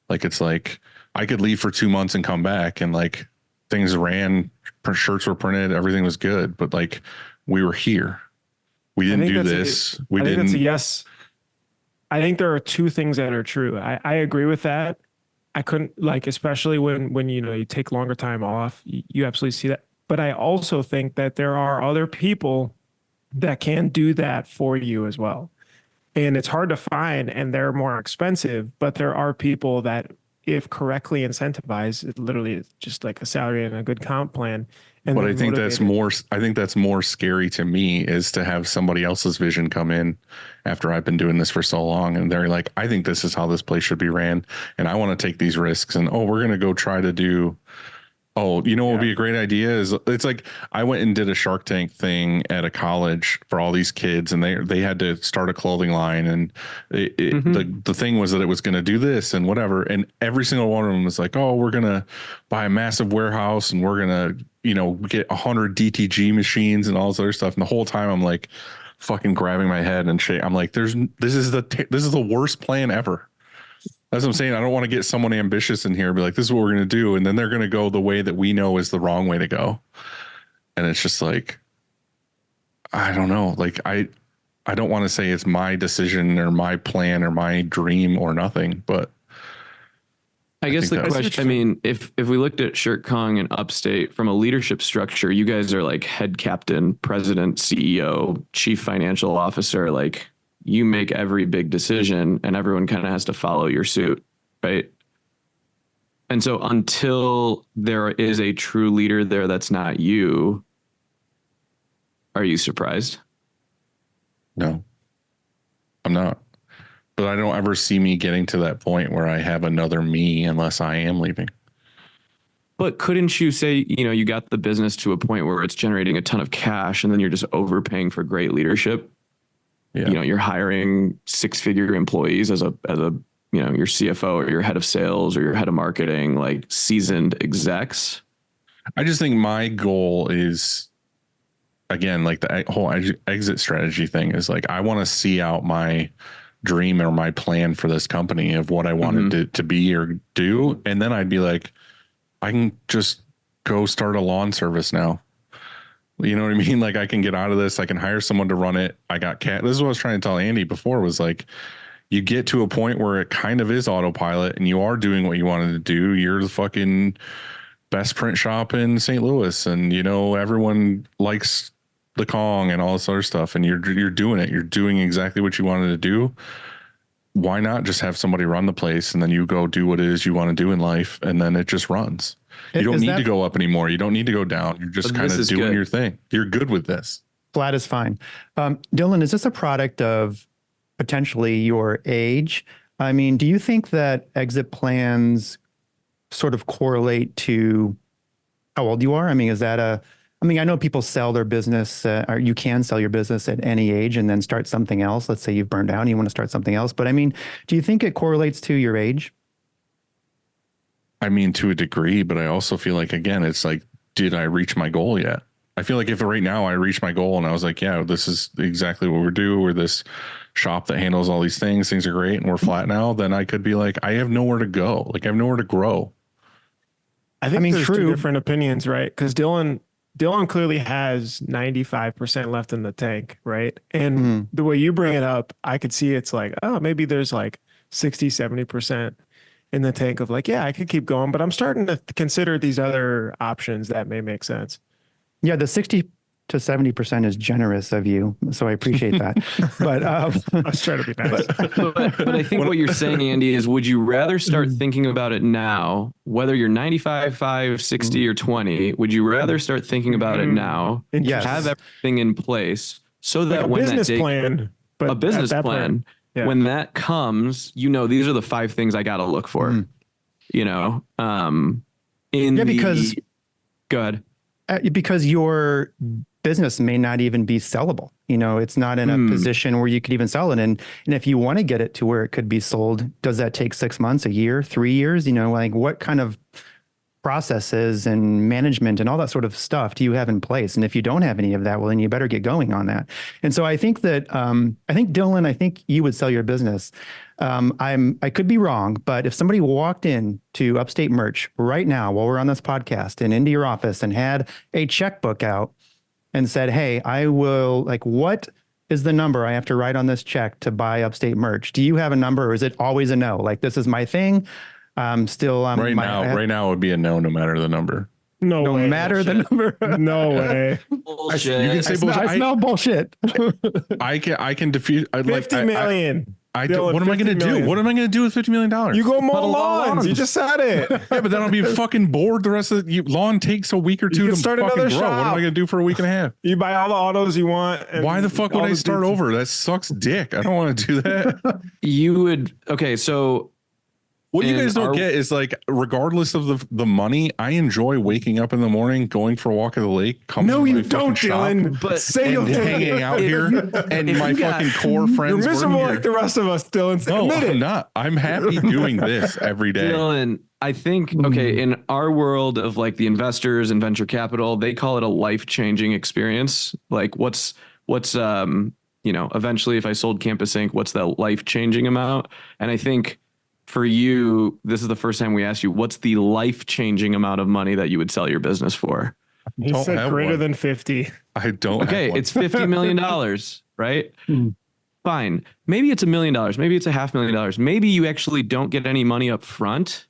Like, it's like I could leave for 2 months and come back and like things ran, shirts were printed, everything was good, but like we were here. We didn't do this. I think that's a yes. I think there are two things that are true. I agree with that. I couldn't, like, especially when you take longer time off, you absolutely see that. But I also think that there are other people that can do that for you as well. And it's hard to find and they're more expensive, but there are people that, if correctly incentivized, it literally is just like a salary and a good comp plan. And but I think that's more scary to me is to have somebody else's vision come in after I've been doing this for so long. And they're like, I think this is how this place should be ran. And I want to take these risks, and, oh, we're going to go try to do, oh, what would be a great idea is it's like I went and did a Shark Tank thing at a college for all these kids, and they had to start a clothing line, and the thing was that it was going to do this and whatever, and every single one of them was like, oh, we're going to buy a massive warehouse and we're going to get 100 DTG machines and all this other stuff. And the whole time I'm like fucking grabbing my head and shit. I'm like, this is the worst plan ever. That's what I'm saying. I don't want to get someone ambitious in here and be like, this is what we're going to do. And then they're going to go the way that we know is the wrong way to go. And it's just like, I don't know. Like, I don't want to say it's my decision or my plan or my dream or nothing, but I don't want to say it's my decision or my plan or my dream or nothing, but I don't want to say it's my decision or my plan or my dream or nothing, but I don't want to say it's my decision or my plan or my dream or nothing, but I don't want to say it's my decision or my plan or my dream or nothing, but I don't want to say it's my decision or my plan or my dream or nothing, but I guess think the that's question, I mean, if we looked at Shirt Kong and Upstate from a leadership structure, you guys are like head captain, president, CEO, chief financial officer. Like you make every big decision and everyone kind of has to follow your suit, right? And so until there is a true leader there that's not you, are you surprised? No, I'm not. But I don't ever see me getting to that point where I have another me unless I am leaving. But couldn't you say, you got the business to a point where it's generating a ton of cash and then you're just overpaying for great leadership? Yeah. You're hiring 6-figure employees as a your CFO or your head of sales or your head of marketing, like seasoned execs. I just think my goal is, again, like the whole exit strategy thing is like, I want to see out my dream or my plan for this company of what I wanted to be or do. And then I'd be like, I can just go start a lawn service now. You know what I mean? Like I can get out of this. I can hire someone to run it. I got cat. This is what I was trying to tell Andy before was like, you get to a point where it kind of is autopilot and you are doing what you wanted to do. You're the fucking best print shop in St. Louis. And everyone likes the Kong and all this other stuff, and you're doing it. You're doing exactly what you wanted to do. Why not just have somebody run the place and then you go do what it is you want to do in life, and then it just runs. You don't need to go up anymore. You don't need to go down. You're just kind of doing your thing. You're good with this. Flat is fine. Dylan, is this a product of potentially your age? I mean, do you think that exit plans sort of correlate to how old you are? I mean, I know people sell their business, or you can sell your business at any age and then start something else. Let's say you've burned out and you want to start something else. But I mean, do you think it correlates to your age? I mean, to a degree, but I also feel like, again, it's like, did I reach my goal yet? I feel like if right now I reached my goal and I was like, yeah, this is exactly what we're doing. We're this shop that handles all these things. Things are great and we're flat now. Then I could be like, I have nowhere to go. Like I have nowhere to grow. I think there's two different opinions, right? Because Dylan clearly has 95% left in the tank, right? And the way you bring it up, I could see it's like, oh, maybe there's like 60, 70% in the tank of like, yeah, I could keep going, but I'm starting to consider these other options that may make sense. Yeah, the 60 to 70% is generous of you, so I appreciate that. But I was trying to be nice. But I think what you're saying, Andy, is would you rather start thinking about it now, whether you're 95, 5, 60, or 20? Would you rather start thinking about it now, Yes. have everything in place so that Like a when business that day, plan, but a business at that plan, point, yeah. when that comes, these are the 5 things I got to look for. Go ahead. Because your business may not even be sellable. It's not in a position where you could even sell it. And if you want to get it to where it could be sold, does that take 6 months, a year, 3 years? Like what kind of processes and management and all that sort of stuff do you have in place? And if you don't have any of that, well, then you better get going on that. And so I think that, Dylan, I think you would sell your business. I could be wrong, but if somebody walked in to Upstate Merch right now while we're on this podcast and into your office and had a checkbook out and said, hey, I will, like, what is the number I have to write on this check to buy Upstate Merch? Do you have a number, or is it always a no? Like, this is my thing. Right now it would be a no matter the number. No way. Matter the number. No way. Bullshit. You can say bullshit. I smell bullshit. I can defuse. 50 million. What am I going to do? What am I going to do with $50 million? You go mow lawns. You just said it. Yeah, but then I'll be fucking bored. The rest of the lawn takes a week or two to start fucking another grow. shop. What am I going to do for a week and a half? You buy all the autos you want. Why the fuck would I start over? That sucks dick. I don't want to do that. You would. Okay, so what you guys don't get is, like, regardless of the money, I enjoy waking up in the morning, going for a walk at the lake. No, you don't, Dylan. But say you'll do hanging it. out here, and my fucking core friends. You're miserable like the rest of us, Dylan. No, Admit I'm it. not. I'm happy doing this every day. Dylan, I think, okay, in our world of like the investors and venture capital, they call it a life-changing experience. Like what's eventually if I sold Campus Inc., what's the life-changing amount? And I think for you, this is the first time we asked you, what's the life-changing amount of money that you would sell your business for? He said greater than 50. I don't. Okay, it's $50 million, right? Fine. Maybe it's $1 million. Maybe it's $500,000. Maybe you actually don't get any money up front,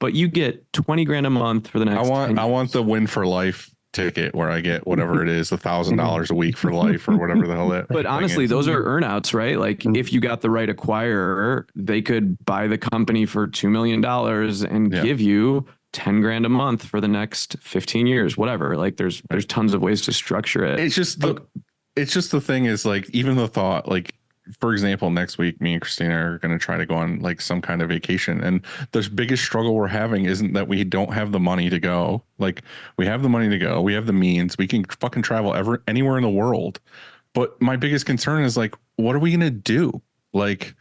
but you get 20 grand a month for the next. I want the win for life ticket where I get whatever it is, $1,000 a week for life or whatever the hell that. But honestly, those are earnouts, right? Like if you got the right acquirer, they could buy the company for $2 million and give you 10 grand a month for the next 15 years, whatever. Like there's tons of ways to structure it. It's just the thing is like, even the thought, like, for example, next week, me and Christina are going to try to go on like some kind of vacation. And the biggest struggle we're having isn't that we don't have the money to go. Like we have the money to go. We have the means. We can fucking travel anywhere in the world. But my biggest concern is like, what are we going to do? Like,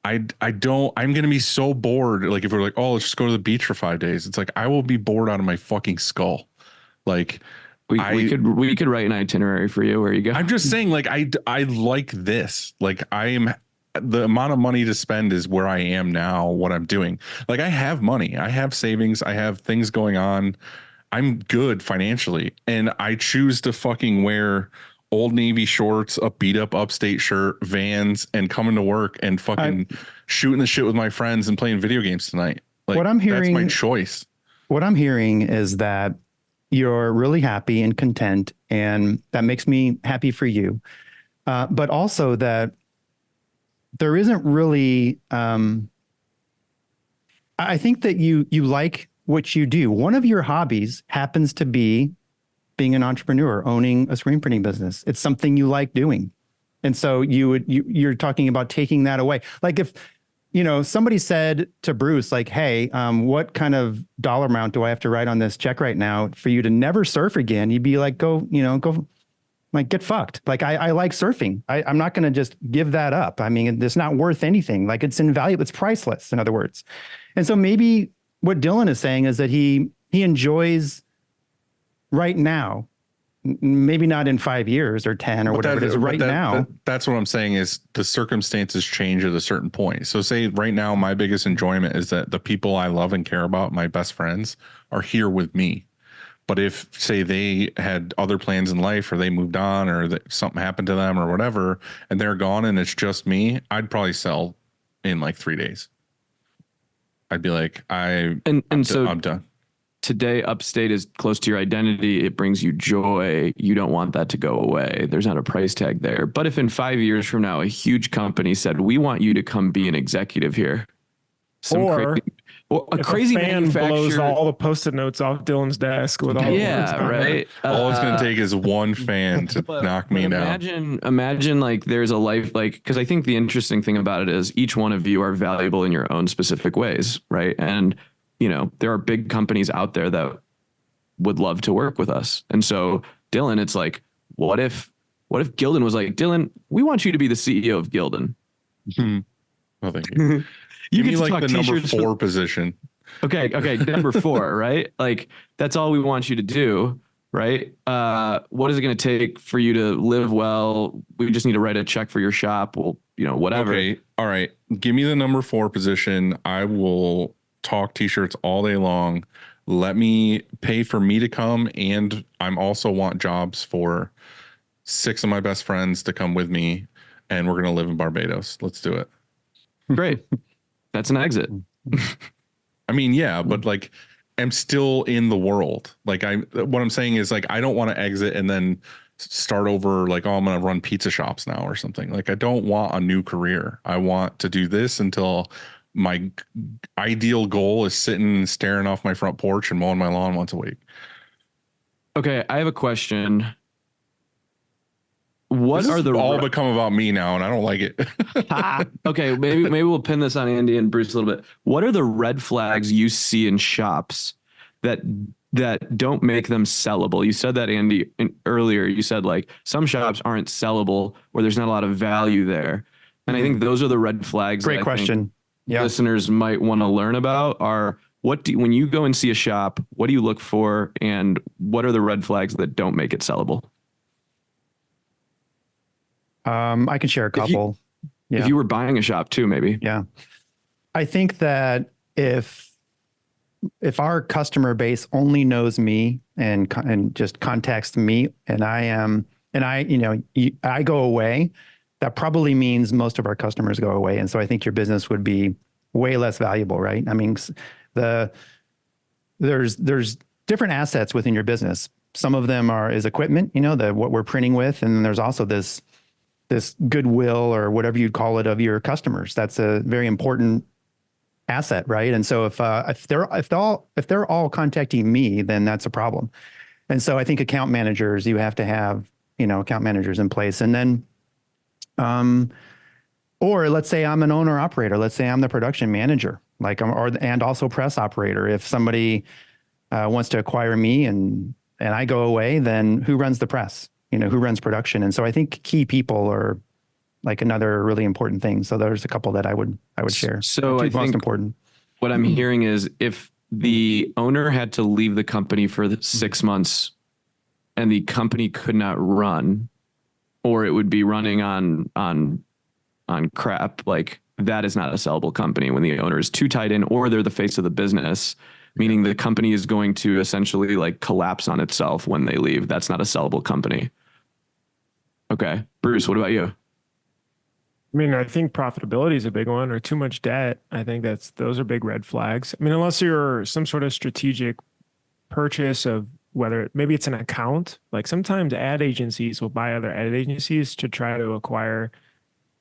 I'm going to be so bored. Like if we're like, oh, let's just go to the beach for 5 days. It's like, I will be bored out of my fucking skull. Like, we could write an itinerary for you where you go. I'm just saying, like, I like this. Like, the amount of money to spend is where I am now, what I'm doing. Like, I have money, I have savings, I have things going on. I'm good financially, and I choose to fucking wear Old Navy shorts, a beat up Upstate shirt, Vans, and coming to work and fucking shooting the shit with my friends and playing video games tonight. Like, what I'm hearing, that's my choice. What I'm hearing is that you're really happy and content, and that makes me happy for you. But also that there isn't really, I think that you like what you do. One of your hobbies happens to be being an entrepreneur, owning a screen printing business. It's something you like doing. And so you're talking about taking that away. Like if, somebody said to Bruce, like, hey, what kind of dollar amount do I have to write on this check right now for you to never surf again? You'd be like, go, like, get fucked. Like, I like surfing. I'm not going to just give that up. I mean, it's not worth anything. Like, it's invaluable. It's priceless, in other words. And so maybe what Dylan is saying is that he enjoys right now, maybe not in 5 years or 10 or whatever it is right now. That's what I'm saying is the circumstances change at a certain point. So say right now, my biggest enjoyment is that the people I love and care about, my best friends, are here with me. But if say they had other plans in life or they moved on or that something happened to them or whatever, and they're gone and it's just me, I'd probably sell in like 3 days. I'd be like, I'm done. Today, Upstate is close to your identity. It brings you joy. You don't want that to go away. There's not a price tag there. But if in 5 years from now, a huge company said, we want you to come be an executive here. A crazy fan blows all the Post-it notes off Dylan's desk with all right. All it's going to take is one fan to knock me down. Imagine like there's a life, like, because I think the interesting thing about it is each one of you are valuable in your own specific ways, right? And there are big companies out there that would love to work with us. And so Dylan, it's like, what if Gildan was like, Dylan, we want you to be the CEO of Gildan. Well, thank you. Give me like the number 4 position. Okay. Number 4, right? Like that's all we want you to do. Right. What is it going to take for you to live well? We just need to write a check for your shop. Well, whatever. Okay. All right. Give me the number 4 position. I will talk t-shirts all day long. Let me pay for me to come, and I'm also want jobs for 6 of my best friends to come with me, and we're gonna live in Barbados. Let's do it. Great. That's an exit. I mean, yeah, but like I'm still in the world. Like what I'm saying is like I don't want to exit and then start over like, oh, I'm gonna run pizza shops now or something. Like I don't want a new career. I want to do this until my ideal goal is sitting and staring off my front porch and mowing my lawn once a week. Okay, I have a question. What are the all become about me now, and I don't like it. Okay, maybe we'll pin this on Andy and Bruce a little bit. What are the red flags you see in shops that don't make them sellable? You said that, Andy, earlier. You said like some shops aren't sellable or there's not a lot of value there, and I think those are the red flags. Great question. Listeners might want to learn about are when you go and see a shop, what do you look for, and what are the red flags that don't make it sellable? I can share a couple. If you were buying a shop too, maybe. Yeah. I think that if our customer base only knows me and just contacts me and I go away, that probably means most of our customers go away. And so I think your business would be way less valuable, right? I mean, There's different assets within your business. Some of them is equipment, what we're printing with. And then there's also this goodwill or whatever you'd call it of your customers. That's a very important asset, right? And so if they're all contacting me, then that's a problem. And so I think account managers, you have to have, account managers in place. And then, or let's say I'm an owner operator. Let's say I'm the production manager, and also press operator. If somebody wants to acquire me and I go away, then who runs the press? Who runs production? And so I think key people are like another really important thing. So there's a couple that I would share. So I think most important. What I'm hearing is if the owner had to leave the company for 6 months and the company could not run, or it would be running on crap, like that is not a sellable company when the owner is too tied in, or they're the face of the business, meaning the company is going to essentially like collapse on itself when they leave. That's not a sellable company. Okay. Bruce, what about you? I mean, I think profitability is a big one, or too much debt. I think those are big red flags. I mean, unless you're some sort of strategic purchase of whether maybe it's an account, like sometimes ad agencies will buy other ad agencies to try to acquire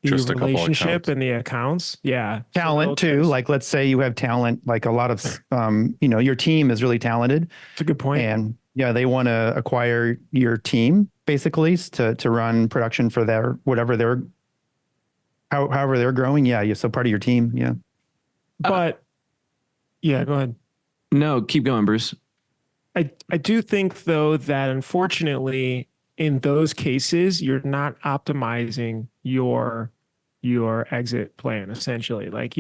the Just a couple relationship accounts. and the accounts. Yeah. Talent So too. Like, let's say you have talent, like a lot of, your team is really talented. That's a good point. And yeah, they want to acquire your team basically to run production for however they're growing. Yeah. So part of your team. Yeah. But yeah, go ahead. No, keep going, Bruce. I do think though that unfortunately in those cases you're not optimizing your exit plan essentially. Like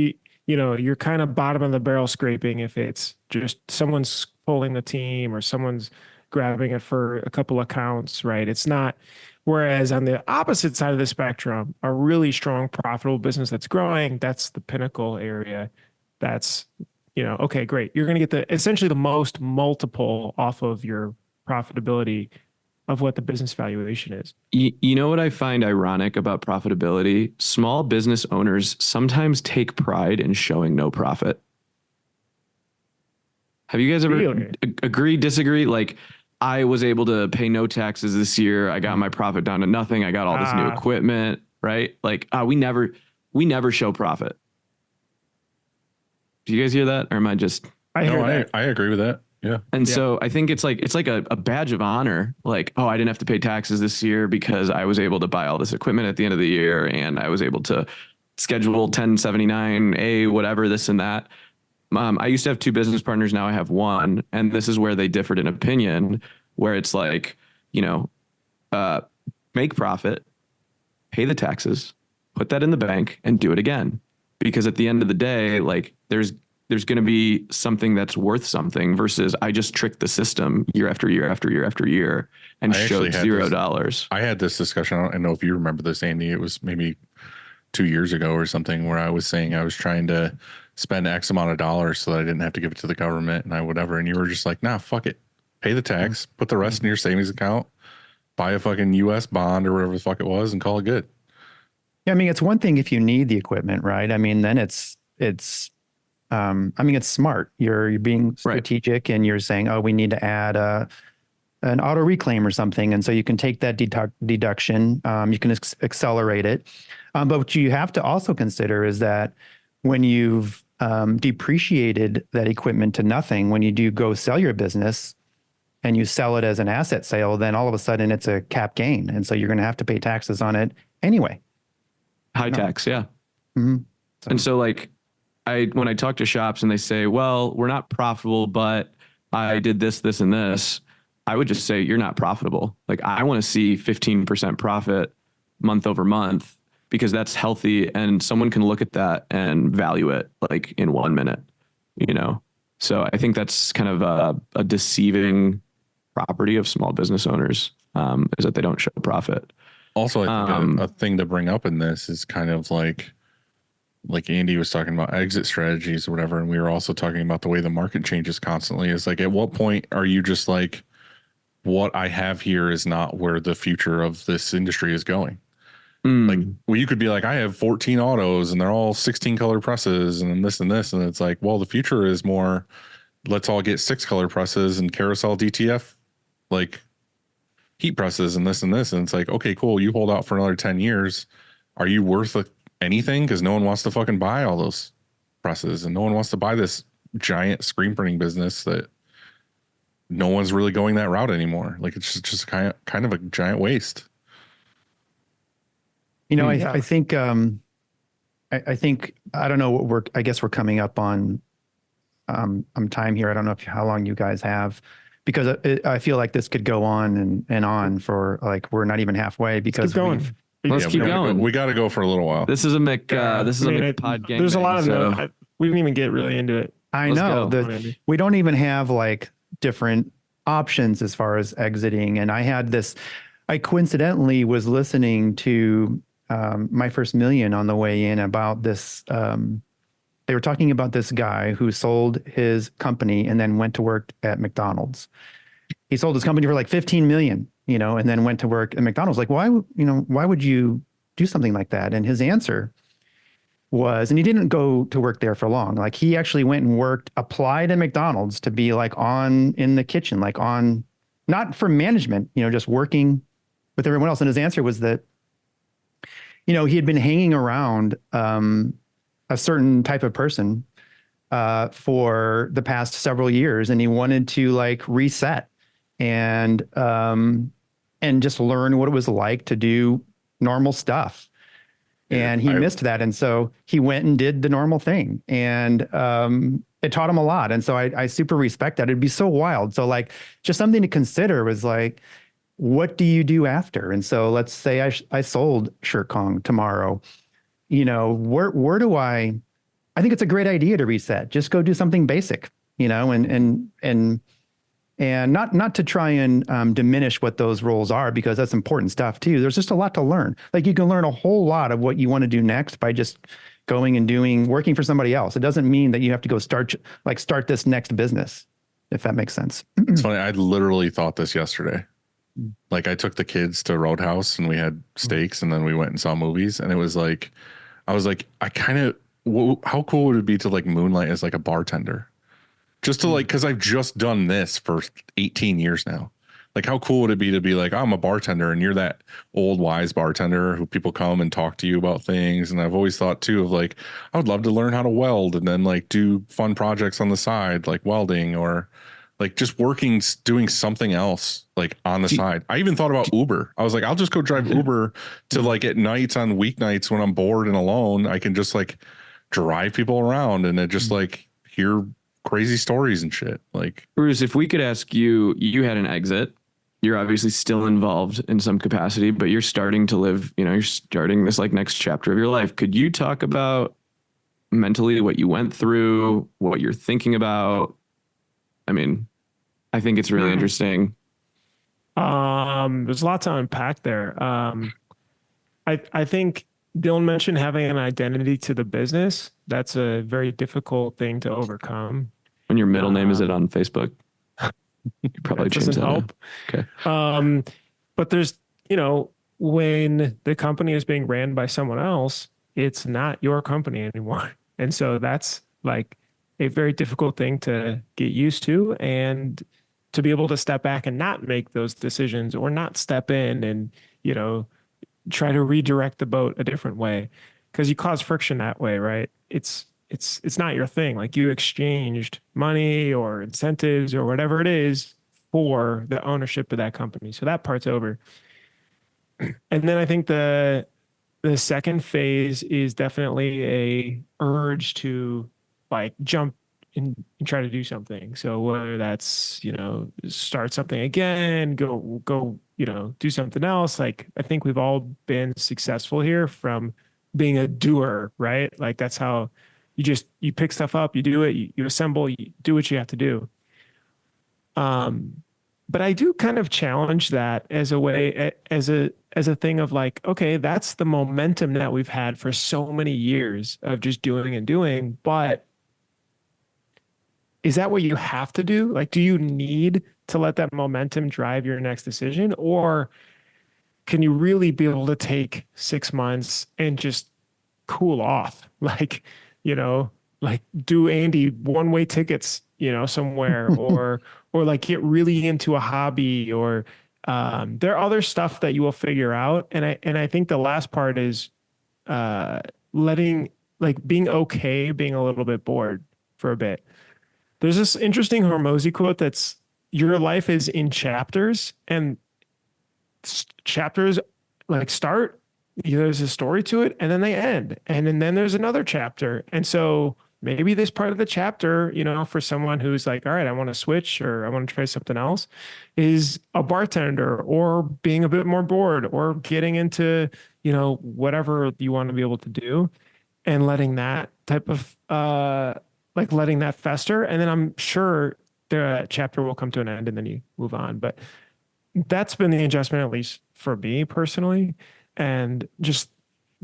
you're kind of bottom of the barrel scraping if it's just someone's pulling the team or someone's grabbing it for a couple accounts, right? It's not. Whereas on the opposite side of the spectrum, a really strong, profitable business that's growing, that's the pinnacle area. That's, okay, great. You're going to get essentially the most multiple off of your profitability of what the business valuation is. You know what I find ironic about profitability? Small business owners sometimes take pride in showing no profit. Have you guys ever agree, disagree? Like, I was able to pay no taxes this year. I got my profit down to nothing. I got all this new equipment, right? Like, we never show profit. Do you guys hear that? Or am I just? I agree with that. Yeah. And so I think it's like a badge of honor. Like, I didn't have to pay taxes this year because I was able to buy all this equipment at the end of the year, and I was able to schedule 1079A, whatever, this and that. I used to have two business partners. Now I have one. And this is where they differed in opinion, where it's like, make profit, pay the taxes, put that in the bank and do it again. Because at the end of the day, like there's going to be something that's worth something versus I just tricked the system year after year after year after year and showed $0. I had this discussion. I don't know if you remember this, Andy. It was maybe 2 years ago or something where I was saying I was trying to spend X amount of dollars so that I didn't have to give it to the government and whatever. And you were just like, nah, fuck it. Pay the tax, put the rest in your savings account, buy a fucking US bond or whatever the fuck it was and call it good. Yeah. I mean, it's one thing if you need the equipment, right? I mean, then it's smart. You're being strategic and you're saying, we need to add an auto reclaim or something. And so you can take that deduction, you can accelerate it. But what you have to also consider is that when you've depreciated that equipment to nothing, when you do go sell your business and you sell it as an asset sale, then all of a sudden it's a cap gain. And so you're going to have to pay taxes on it anyway. High tax, yeah. Mm-hmm. And so like when I talk to shops and they say, well, we're not profitable, but I did this, this, and this, I would just say you're not profitable. Like I want to see 15% profit month over month, because that's healthy and someone can look at that and value it like in 1 minute, So I think that's kind of a deceiving property of small business owners, is that they don't show profit. Also, I think a thing to bring up in this is kind of like Andy was talking about exit strategies or whatever. And we were also talking about the way the market changes constantly. Is like, at what point are you just like, what I have here is not where the future of this industry is going? Like, well, you could be like, I have 14 autos and they're all 16 color presses and this and this. And it's like, well, the future is more, let's all get 6 color presses and carousel DTF, like heat presses and this and this. And it's like, okay, cool. You hold out for another 10 years. Are you worth anything? Because no one wants to fucking buy all those presses and no one wants to buy this giant screen printing business that no one's really going that route anymore. Like, it's just kind of a giant waste. You know, I think I think I don't know what I guess we're coming up on time here. I don't know how long you guys have, because I feel like this could go on and on for like we're not even halfway because Let's keep going. We got to go for a little while. This is a Mick pod gang. There's a lot of so. we didn't even get really into it. I know that we don't even have like different options as far as exiting. And I coincidentally was listening to My First Million on the way in about this. They were talking about this guy who sold his company and then went to work at McDonald's. He sold his company for like 15 million, and then went to work at McDonald's. Like, why would you do something like that? And his answer was, and he didn't go to work there for long. Like, he actually went and applied at McDonald's to be like in the kitchen, like not for management, just working with everyone else. And his answer was that, he had been hanging around a certain type of person for the past several years, and he wanted to like reset and just learn what it was like to do normal stuff. And he missed that, and so he went and did the normal thing, and it taught him a lot. And so I super respect that. It'd be so wild. So like, just something to consider was like, what do you do after? And so let's say I sold Shirt Kong tomorrow. Where do I think it's a great idea to reset. Just go do something basic, and not to try and diminish what those roles are, because that's important stuff too. There's just a lot to learn. Like, you can learn a whole lot of what you want to do next by just going and working for somebody else. It doesn't mean that you have to go start this next business, if that makes sense. It's funny. I literally thought this yesterday. Like, I took the kids to Roadhouse and we had steaks and then we went and saw movies, and it was like, I was like, how cool would it be to like moonlight as like a bartender? Just to like, because I've just done this for 18 years now. Like, how cool would it be to be like, I'm a bartender and you're that old wise bartender who people come and talk to you about things. And I've always thought too of like, I would love to learn how to weld and then like do fun projects on the side, like welding, or like just doing something else like on the side. I even thought about Uber. I was like, I'll just go drive Uber to like at nights on weeknights when I'm bored and alone. I can just like drive people around and then just like hear crazy stories and shit. Like, Bruce, if we could ask you, you had an exit. You're obviously still involved in some capacity, but you're starting to live, you're starting this like next chapter of your life. Could you talk about mentally what you went through, what you're thinking about? I mean, I think it's really interesting. There's a lot to unpack there. I think Dylan mentioned having an identity to the business. That's a very difficult thing to overcome. When your middle name is it on Facebook? You probably that doesn't help. Okay. But there's, when the company is being ran by someone else, it's not your company anymore. And so that's like a very difficult thing to get used to, and to be able to step back and not make those decisions, or not step in and, try to redirect the boat a different way, because you cause friction that way, right? It's not your thing. Like, you exchanged money or incentives or whatever it is for the ownership of that company. So that part's over. And then I think the second phase is definitely a urge to like jump and try to do something. So whether that's, start something again, go, do something else. Like, I think we've all been successful here from being a doer, right? Like, that's how you pick stuff up, you do it, you assemble, you do what you have to do. But I do kind of challenge that as a way, as a thing of like, okay, that's the momentum that we've had for so many years of just doing and doing, but is that what you have to do? Like, do you need to let that momentum drive your next decision? Or can you really be able to take 6 months and just cool off? Like, like do Andy one-way tickets, somewhere or like get really into a hobby or there are other stuff that you will figure out. And I think the last part is being okay, being a little bit bored for a bit. There's this interesting Hormozy quote that's your life is in chapters and chapters like start, there's a story to it and then they end. And then there's another chapter. And so maybe this part of the chapter, for someone who's like, all right, I want to switch or I want to try something else is a bartender or being a bit more bored or getting into, whatever you want to be able to do and letting that type of, letting that fester. And then I'm sure the chapter will come to an end and then you move on. But that's been the adjustment, at least for me personally, and just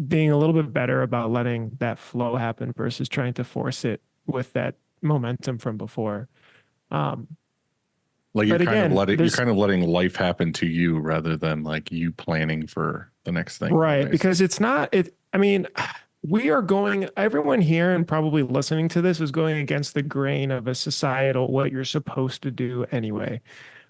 being a little bit better about letting that flow happen versus trying to force it with that momentum from before. Like you're kind of letting life happen to you rather than like you planning for the next thing. Right. Anyways. Because it's not, everyone here and probably listening to this is going against the grain of a societal, what you're supposed to do anyway.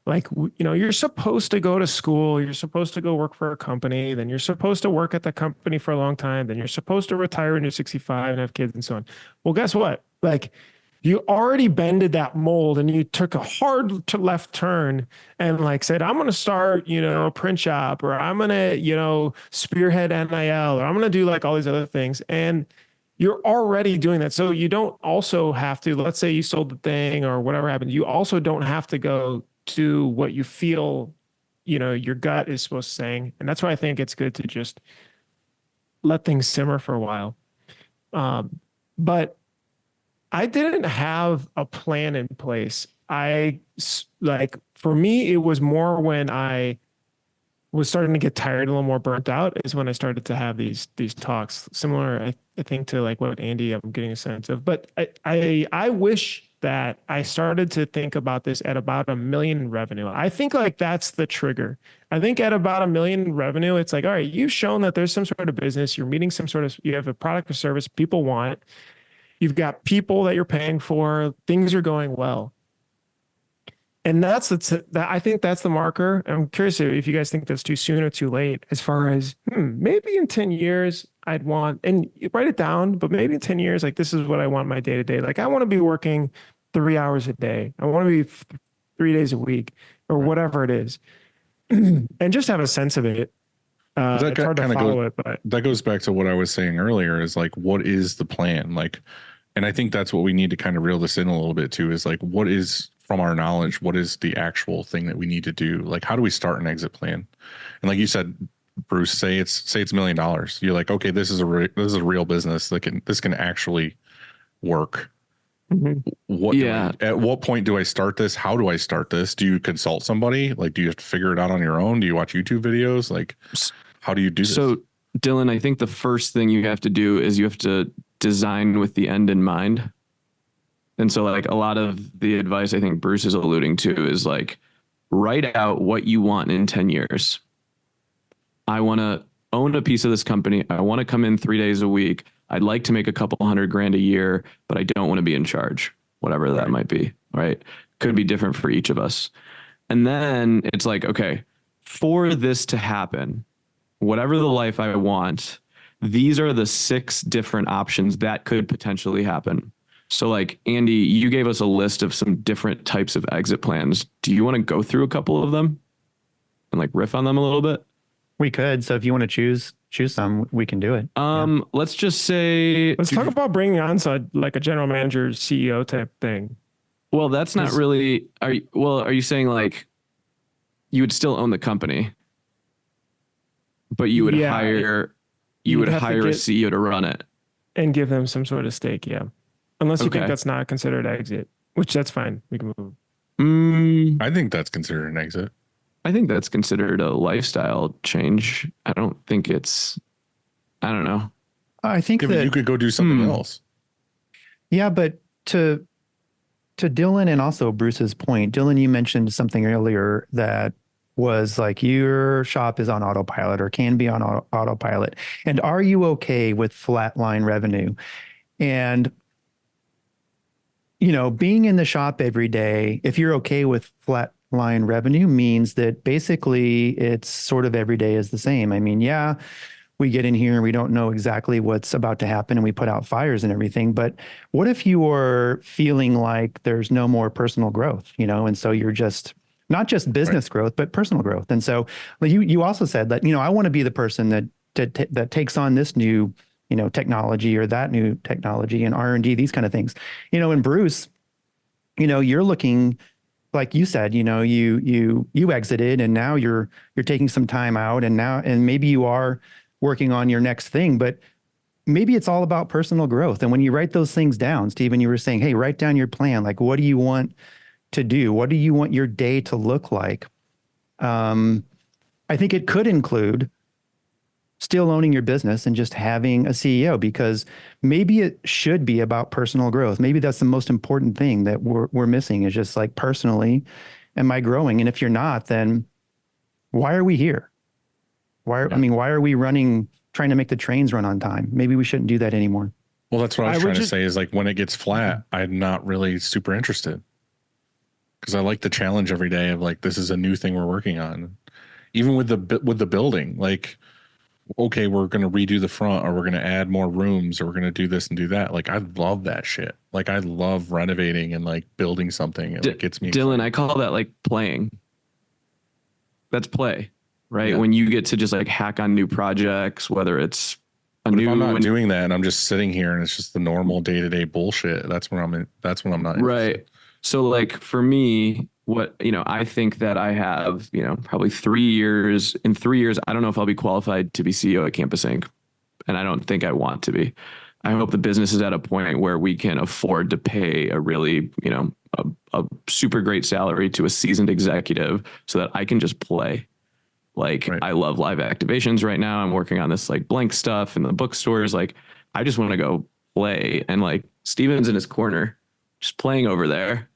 Like, you're supposed to go to school, you're supposed to go work for a company, then you're supposed to work at the company for a long time, then you're supposed to retire when you're 65 and have kids and so on. Well, guess what? Like, you already bended that mold and you took a hard to left turn and like said, I'm going to start, a print shop or I'm going to, spearhead NIL or I'm going to do like all these other things. And you're already doing that. So you don't also have to, let's say you sold the thing or whatever happened. You also don't have to go to what you feel, your gut is supposed to saying. And that's why I think it's good to just let things simmer for a while. But I didn't have a plan in place. For me, it was more when I was starting to get tired, a little more burnt out is when I started to have these talks similar, I think to like what Andy, I'm getting a sense of, but I wish that I started to think about this at about 1 million in revenue. I think like that's the trigger. I think at about 1 million in revenue, it's like, all right, you've shown that there's some sort of business, you're meeting you have a product or service people want, you've got people that you're paying for, things are going well. And I think that's the marker. I'm curious if you guys think that's too soon or too late as far as maybe in 10 years I'd want, and you write it down, but maybe in 10 years, like this is what I want my day to day. Like I want to be working 3 hours a day. I want to be 3 days a week or whatever it is. And just have a sense of it. It's hard to follow it, but that goes back to what I was saying earlier is like, what is the plan? Like, and I think that's what we need to kind of reel this in a little bit too, is like, what is, from our knowledge, what is the actual thing that we need to do? Like, how do we start an exit plan? And like you said, Bruce, say it's $1 million. You're like, okay, this is a real business that this can actually work. Mm-hmm. At what point do I start this? How do I start this? Do you consult somebody? Like, do you have to figure it out on your own? Do you watch YouTube videos? Like, how do you do this? So Dylan, I think the first thing you have to do is you have to design with the end in mind. And so like a lot of the advice I think Bruce is alluding to is like, write out what you want in 10 years. I want to own a piece of this company. I want to come in 3 days a week. I'd like to make a couple $100,000 a year, but I don't want to be in charge, whatever that might be, right? Could be different for each of us. And then it's like, okay, for this to happen, whatever the life I want, these are the 6 different options that could potentially happen. So like, Andy, you gave us a list of some different types of exit plans. Do you want to go through a couple of them and like riff on them a little bit? We could. So if you want to choose some, we can do it. Let's just say, let's talk about bringing on like a general manager, CEO type thing. Well, that's not really, are you saying like you would still own the company, but you would hire a CEO to run it and give them some sort of stake. Yeah. Unless you think that's not considered exit, which that's fine. We can move. I think that's considered an exit. I think that's considered a lifestyle change. I don't know. I think that you could go do something else. Yeah, but to Dylan and also Bruce's point, Dylan, you mentioned something earlier that was like, your shop is on autopilot or can be on autopilot. And are you okay with flatline revenue? And, you know, being in the shop every day, if you're okay with flatline revenue, means that basically it's sort of every day is the same. I mean, yeah, we get in here and we don't know exactly what's about to happen and we put out fires and everything. But what if you are feeling like there's no more personal growth, you know? And so you're just not just business growth, but personal growth. And so you also said that, you know, I want to be the person that takes on this new, you know, technology or that new technology and R&D, these kind of things, you know. And Bruce, you know, you're looking, like you said, you know, you exited and now you're taking some time out and maybe you are working on your next thing, but maybe it's all about personal growth. And when you write those things down, Stephen, you were saying, hey, write down your plan. Like, what do you want to do? What do you want your day to look like? I think it could include still owning your business and just having a CEO, because maybe it should be about personal growth. Maybe that's the most important thing that we're missing, is just like, personally, am I growing? And if you're not, then why are we here? Why are we trying to make the trains run on time? Maybe we shouldn't do that anymore. Well, that's what I was trying to say, is like, when it gets flat, I'm not really super interested, because I like the challenge every day of like, this is a new thing we're working on. Even with the building, like, okay, we're going to redo the front, or we're going to add more rooms, or we're going to do this and do that. Like, I love that shit. Like, I love renovating and like building something. It gets me Dylan, excited. I call that like playing. That's play. Right. Yeah. When you get to just like hack on new projects, whether it's But if I'm not doing that and I'm just sitting here and it's just the normal day-to-day bullshit, that's when I'm not right. interested. So like for me, what, you know, I think that I have, you know, probably 3 years. In 3 years, I don't know if I'll be qualified to be CEO at Campus Inc. And I don't think I want to be. I hope the business is at a point where we can afford to pay a really, you know, a super great salary to a seasoned executive so that I can just play. Like, right. I love live activations right now. I'm working on this like blank stuff in the bookstores. Like, I just want to go play. And like, Steven's in his corner, just playing over there.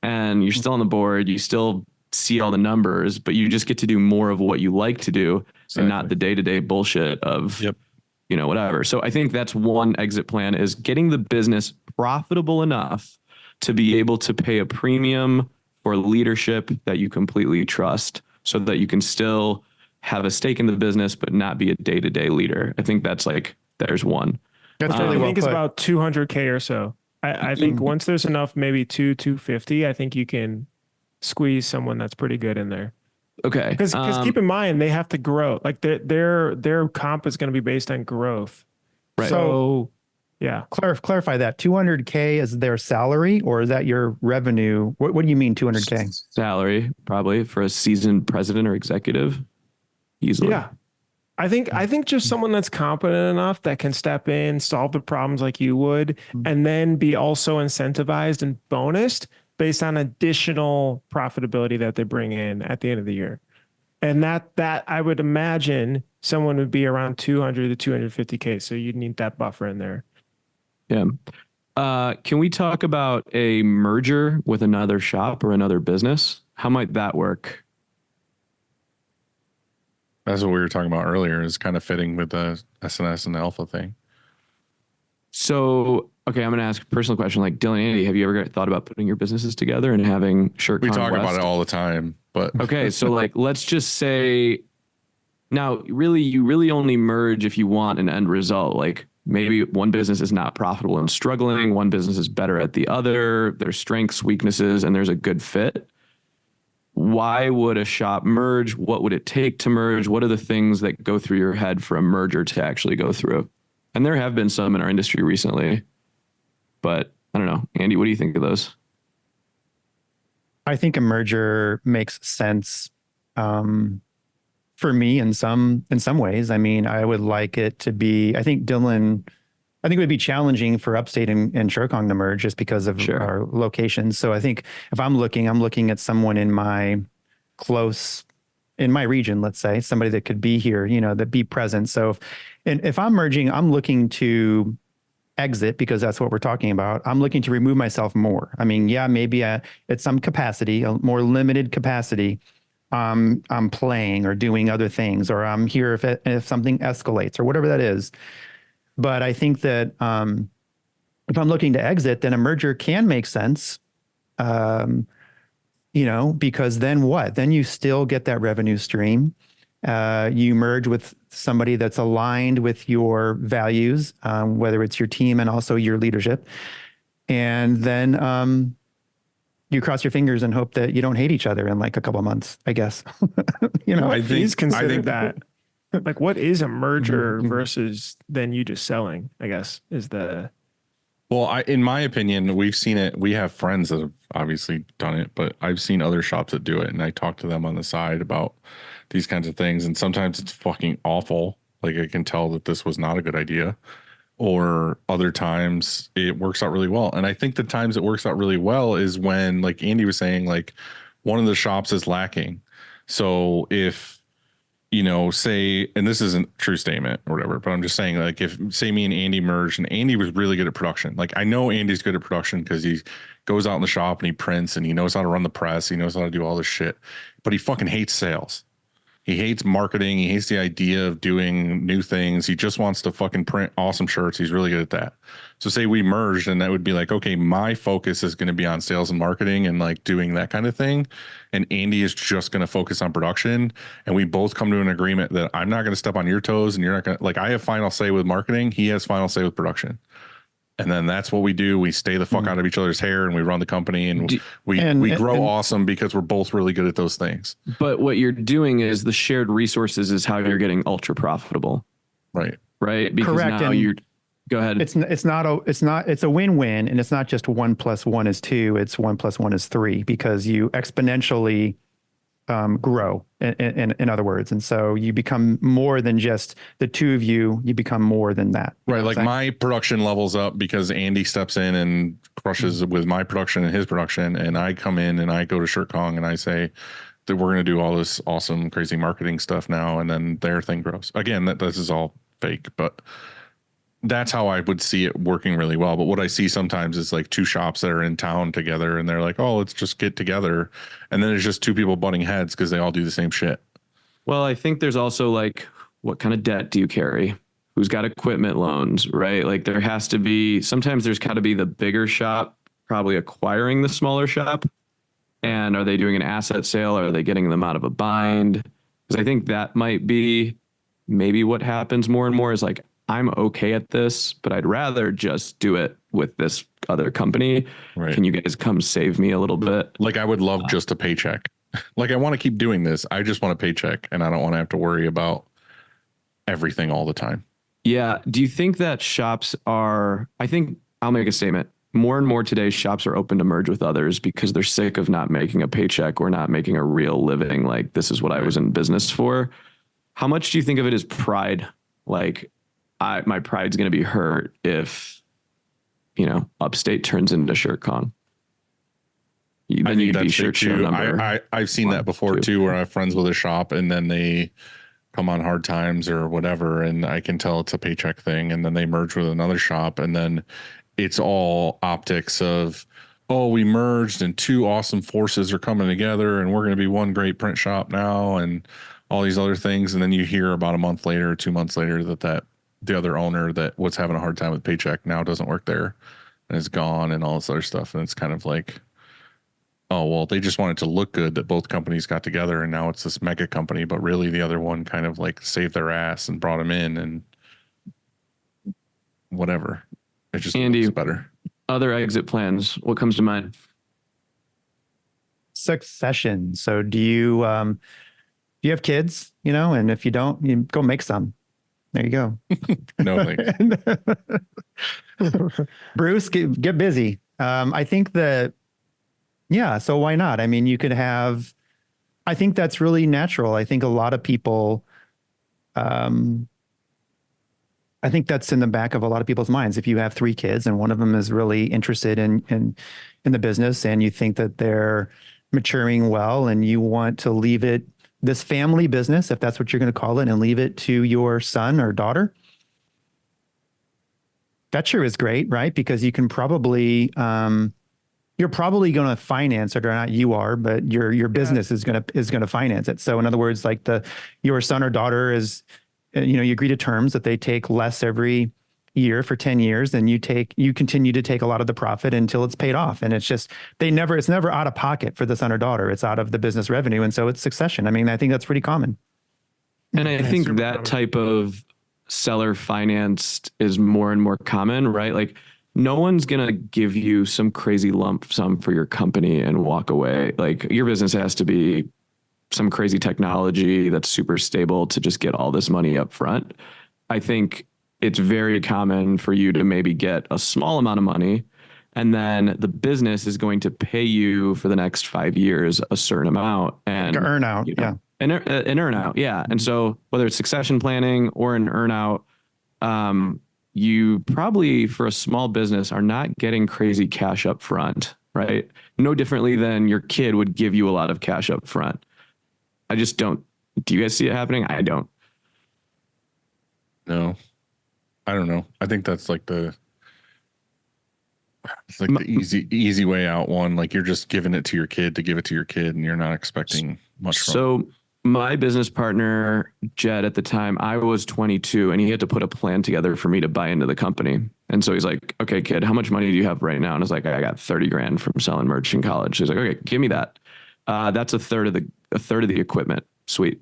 And you're still on the board. You still see all the numbers, but you just get to do more of what you like to do, exactly. And not the day-to-day bullshit of, you know, whatever. So I think that's one exit plan, is getting the business profitable enough to be able to pay a premium for leadership that you completely trust, so that you can still have a stake in the business, but not be a day-to-day leader. I think that's like, there's one. That's really I think it's about 200K or so. I think once there's enough, maybe 250, I think you can squeeze someone that's pretty good in there. Okay. Because keep in mind, they have to grow. Like their comp is going to be based on growth. Right. So yeah. Clarify that. 200K is their salary, or is that your revenue? What do you mean 200K? Salary, probably, for a seasoned president or executive. Easily. Yeah. I think just someone that's competent enough that can step in, solve the problems like you would, and then be also incentivized and bonused based on additional profitability that they bring in at the end of the year. And that I would imagine someone would be around 200 to 250K. So you'd need that buffer in there. Yeah. Can we talk about a merger with another shop or another business? How might that work? That's what we were talking about earlier, is kind of fitting with the SNS and the Alpha thing. So, okay, I'm going to ask a personal question. Like, Dylan, Andy, have you ever thought about putting your businesses together and having ShirtCon We talk West? about it all the time, but okay. So like, let's just say now, really, you really only merge if you want an end result. Like, maybe one business is not profitable and struggling. One business is better at the other. There's strengths, weaknesses, and there's a good fit. Why would a shop merge? What would it take to merge? What are the things that go through your head for a merger to actually go through? And there have been some in our industry recently, but I don't know. Andy, what do you think of those? I think a merger makes sense for me in some ways. I mean, I would like it to be, I think it would be challenging for Upstate and Shirkong to merge just because of our locations. So I think if I'm looking at someone in my region, let's say, somebody that could be here, you know, that be present. So if I'm merging, I'm looking to exit, because that's what we're talking about. I'm looking to remove myself more. I mean, yeah, maybe at some capacity, a more limited capacity, I'm playing or doing other things, or I'm here if something escalates or whatever that is. But I think that if I'm looking to exit, then a merger can make sense. Because then what? Then you still get that revenue stream. You merge with somebody that's aligned with your values, whether it's your team and also your leadership. And then you cross your fingers and hope that you don't hate each other in like a couple of months, I guess. I think considered that. Like, what is a merger versus then you just selling, I guess, is the. Well, in my opinion, we've seen it. We have friends that have obviously done it, but I've seen other shops that do it, and I talk to them on the side about these kinds of things. And sometimes it's fucking awful. Like, I can tell that this was not a good idea. Or other times it works out really well. And I think the times it works out really well is when, like Andy was saying, like one of the shops is lacking. So if, say, and this isn't a true statement or whatever, but I'm just saying, like, if say me and Andy merged and Andy was really good at production, like I know Andy's good at production because he goes out in the shop and he prints and he knows how to run the press. He knows how to do all this shit, but he fucking hates sales. He hates marketing. He hates the idea of doing new things. He just wants to fucking print awesome shirts. He's really good at that. So say we merged and that would be like, okay, my focus is going to be on sales and marketing and like doing that kind of thing. And Andy is just going to focus on production. And we both come to an agreement that I'm not going to step on your toes and you're not going to, like, I have final say with marketing. He has final say with production. And then that's what we do. We stay the fuck out of each other's hair and we run the company and we grow awesome because we're both really good at those things. But what you're doing is the shared resources is how you're getting ultra profitable. Right. Right. Because Correct. now go ahead. It's a win-win, and it's not just 1 + 1 is 2. It's 1 + 1 is 3 because you exponentially grow in other words. And so you become more than just the two of you become more than that. Right. Like my production levels up because Andy steps in and crushes with my production and his production. And I come in and I go to ShirtCon and I say that we're going to do all this awesome, crazy marketing stuff now. And then their thing grows. Again, this is all fake, but that's how I would see it working really well. But what I see sometimes is like two shops that are in town together and they're like, oh, let's just get together. And then it's just two people butting heads because they all do the same shit. Well, I think there's also like, what kind of debt do you carry? Who's got equipment loans, right? Like there has to be, sometimes there's got to be the bigger shop probably acquiring the smaller shop. And are they doing an asset sale? Or are they getting them out of a bind? Because I think that might be maybe what happens more and more is like, I'm okay at this, but I'd rather just do it with this other company. Right. Can you guys come save me a little bit? Like I would love just a paycheck. Like I want to keep doing this. I just want a paycheck and I don't want to have to worry about everything all the time. Yeah. Do you think that shops are, I think I'll make a statement. More and more today, shops are open to merge with others because they're sick of not making a paycheck or not making a real living. Like this is what I was in business for. How much do you think of it as pride? Like, my pride's going to be hurt if, Upstate turns into ShirtCon. Then you'd be shirt show number. I've seen that before too, where I have friends with a shop and then they come on hard times or whatever. And I can tell it's a paycheck thing. And then they merge with another shop and then it's all optics of, oh, we merged and two awesome forces are coming together and we're going to be one great print shop now and all these other things. And then you hear about a month later or 2 months later that the other owner that was having a hard time with paycheck now doesn't work there and is gone and all this other stuff. And it's kind of like, oh, well, they just wanted to look good that both companies got together and now it's this mega company, but really the other one kind of like saved their ass and brought them in and whatever. It just looks better. Other exit plans. What comes to mind? Succession. So do you have kids, and if you don't, you go make some. There you go. No thanks. Bruce, get busy. I think that, yeah, so why not? I mean, you could have, I think that's really natural. I think a lot of people, I think that's in the back of a lot of people's minds. If you have 3 kids and one of them is really interested in the business and you think that they're maturing well and you want to leave it, this family business, if that's what you're going to call it, and leave it to your son or daughter, that sure is great, right? Because you can probably you're probably going to finance it, or not you are, but your business is going to finance it. So in other words, like your son or daughter is, you agree to terms that they take less every year for 10 years, and you continue to take a lot of the profit until it's paid off. And it's never out of pocket for the son or daughter. It's out of the business revenue. And so it's succession. I mean, I think that's pretty common. And I think that type of seller financed is more and more common, right? Like no one's going to give you some crazy lump sum for your company and walk away. Like your business has to be some crazy technology that's super stable to just get all this money up front. I think it's very common for you to maybe get a small amount of money, and then the business is going to pay you for the next 5 years a certain amount, and like an earn out. An earn out. Yeah. And so whether it's succession planning or an earn out, you probably for a small business are not getting crazy cash up front, right? No differently than your kid would give you a lot of cash up front. I just don't. Do you guys see it happening? I don't. No, I don't know. I think that's like the easy way out one. Like you're just giving it to your kid to give it to your kid, and you're not expecting much from it. So my business partner, Jed, at the time, I was 22, and he had to put a plan together for me to buy into the company. And so he's like, okay, kid, how much money do you have right now? And I was like, I got 30 grand from selling merch in college. He's like, okay, give me that. That's a third of the equipment. Sweet.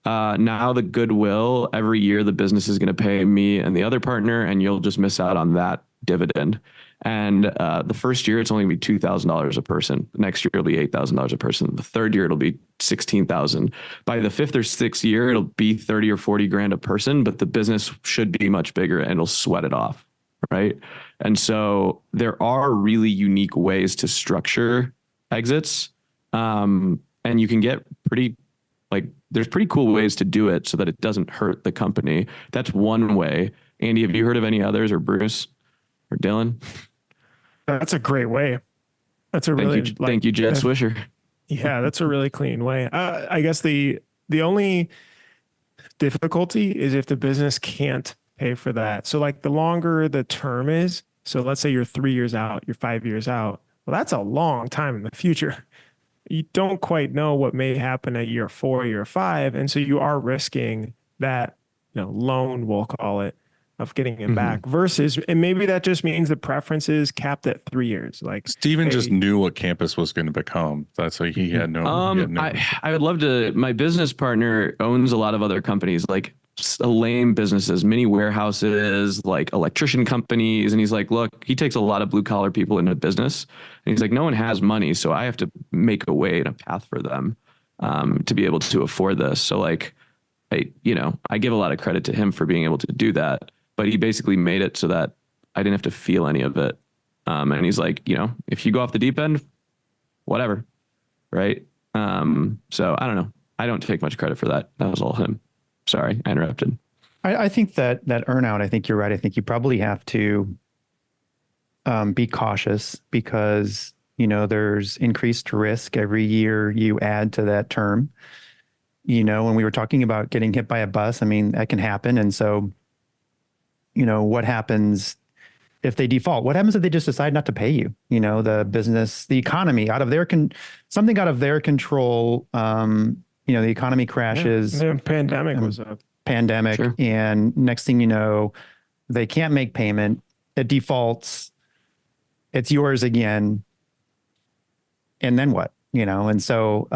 Now the goodwill, every year the business is going to pay me and the other partner, and you'll just miss out on that dividend. And the first year it's only going to be $2,000 a person. The next year it'll be $8,000 a person. The third year it'll be $16,000. By the fifth or sixth year it'll be 30 or 40 grand a person, but the business should be much bigger and it'll sweat it off, right? And so there are really unique ways to structure exits, and you can get there's pretty cool ways to do it so that it doesn't hurt the company. That's one way. Andy, have you heard of any others, or Bruce or Dylan? That's a great way. That's a thank you, Jed Swisher. Yeah, that's a really clean way. I guess the only difficulty is if the business can't pay for that. So like the longer the term is, so let's say you're 3 years out, you're 5 years out. Well, that's a long time in the future. You don't quite know what may happen at year 4, year 5. And so you are risking that, loan, we'll call it, of getting it back versus, and maybe that just means the preference is capped at 3 years. Like Steven just knew what campus was going to become. That's why he had no. I would love to. My business partner owns a lot of other companies, like lame businesses, mini warehouses, like electrician companies. And he's like, look, he takes a lot of blue collar people into business. And he's like, no one has money. So I have to make a way and a path for them to be able to afford this. So like, I give a lot of credit to him for being able to do that. But he basically made it so that I didn't have to feel any of it. And he's like, if you go off the deep end, whatever. Right. So I don't know. I don't take much credit for that. That was all him. Sorry, I interrupted. I think that earn out, I think you're right. I think you probably have to be cautious because, there's increased risk every year you add to that term. When we were talking about getting hit by a bus, I mean, that can happen. And so, what happens if they default? What happens if they just decide not to pay you? The business, the economy, something out of their control. The economy crashes. Yeah, the pandemic was a pandemic. Sure. And next thing you know, they can't make payment. It defaults. It's yours again. And then what? And so,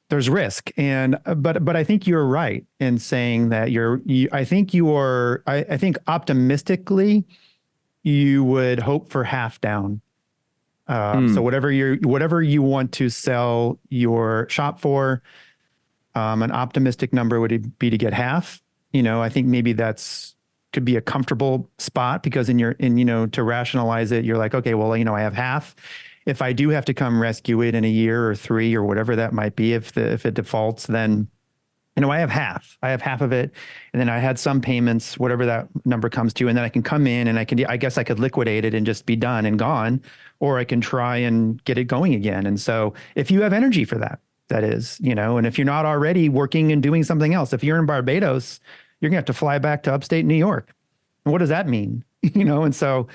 there's risk. But I think you're right in saying that I think optimistically you would hope for half down. So whatever you want to sell your shop for, an optimistic number would be to get half. I think maybe could be a comfortable spot because to rationalize it, you're like, okay, well, I have half. If I do have to come rescue it in a year or 3 or whatever that might be, if it defaults, then I have half. I have half of it, and then I had some payments, whatever that number comes to, and then I can come in and I guess I could liquidate it and just be done and gone, or I can try and get it going again. And so, if you have energy for that is, and if you're not already working and doing something else, if you're in Barbados, you're gonna have to fly back to upstate New York. And what does that mean? And so,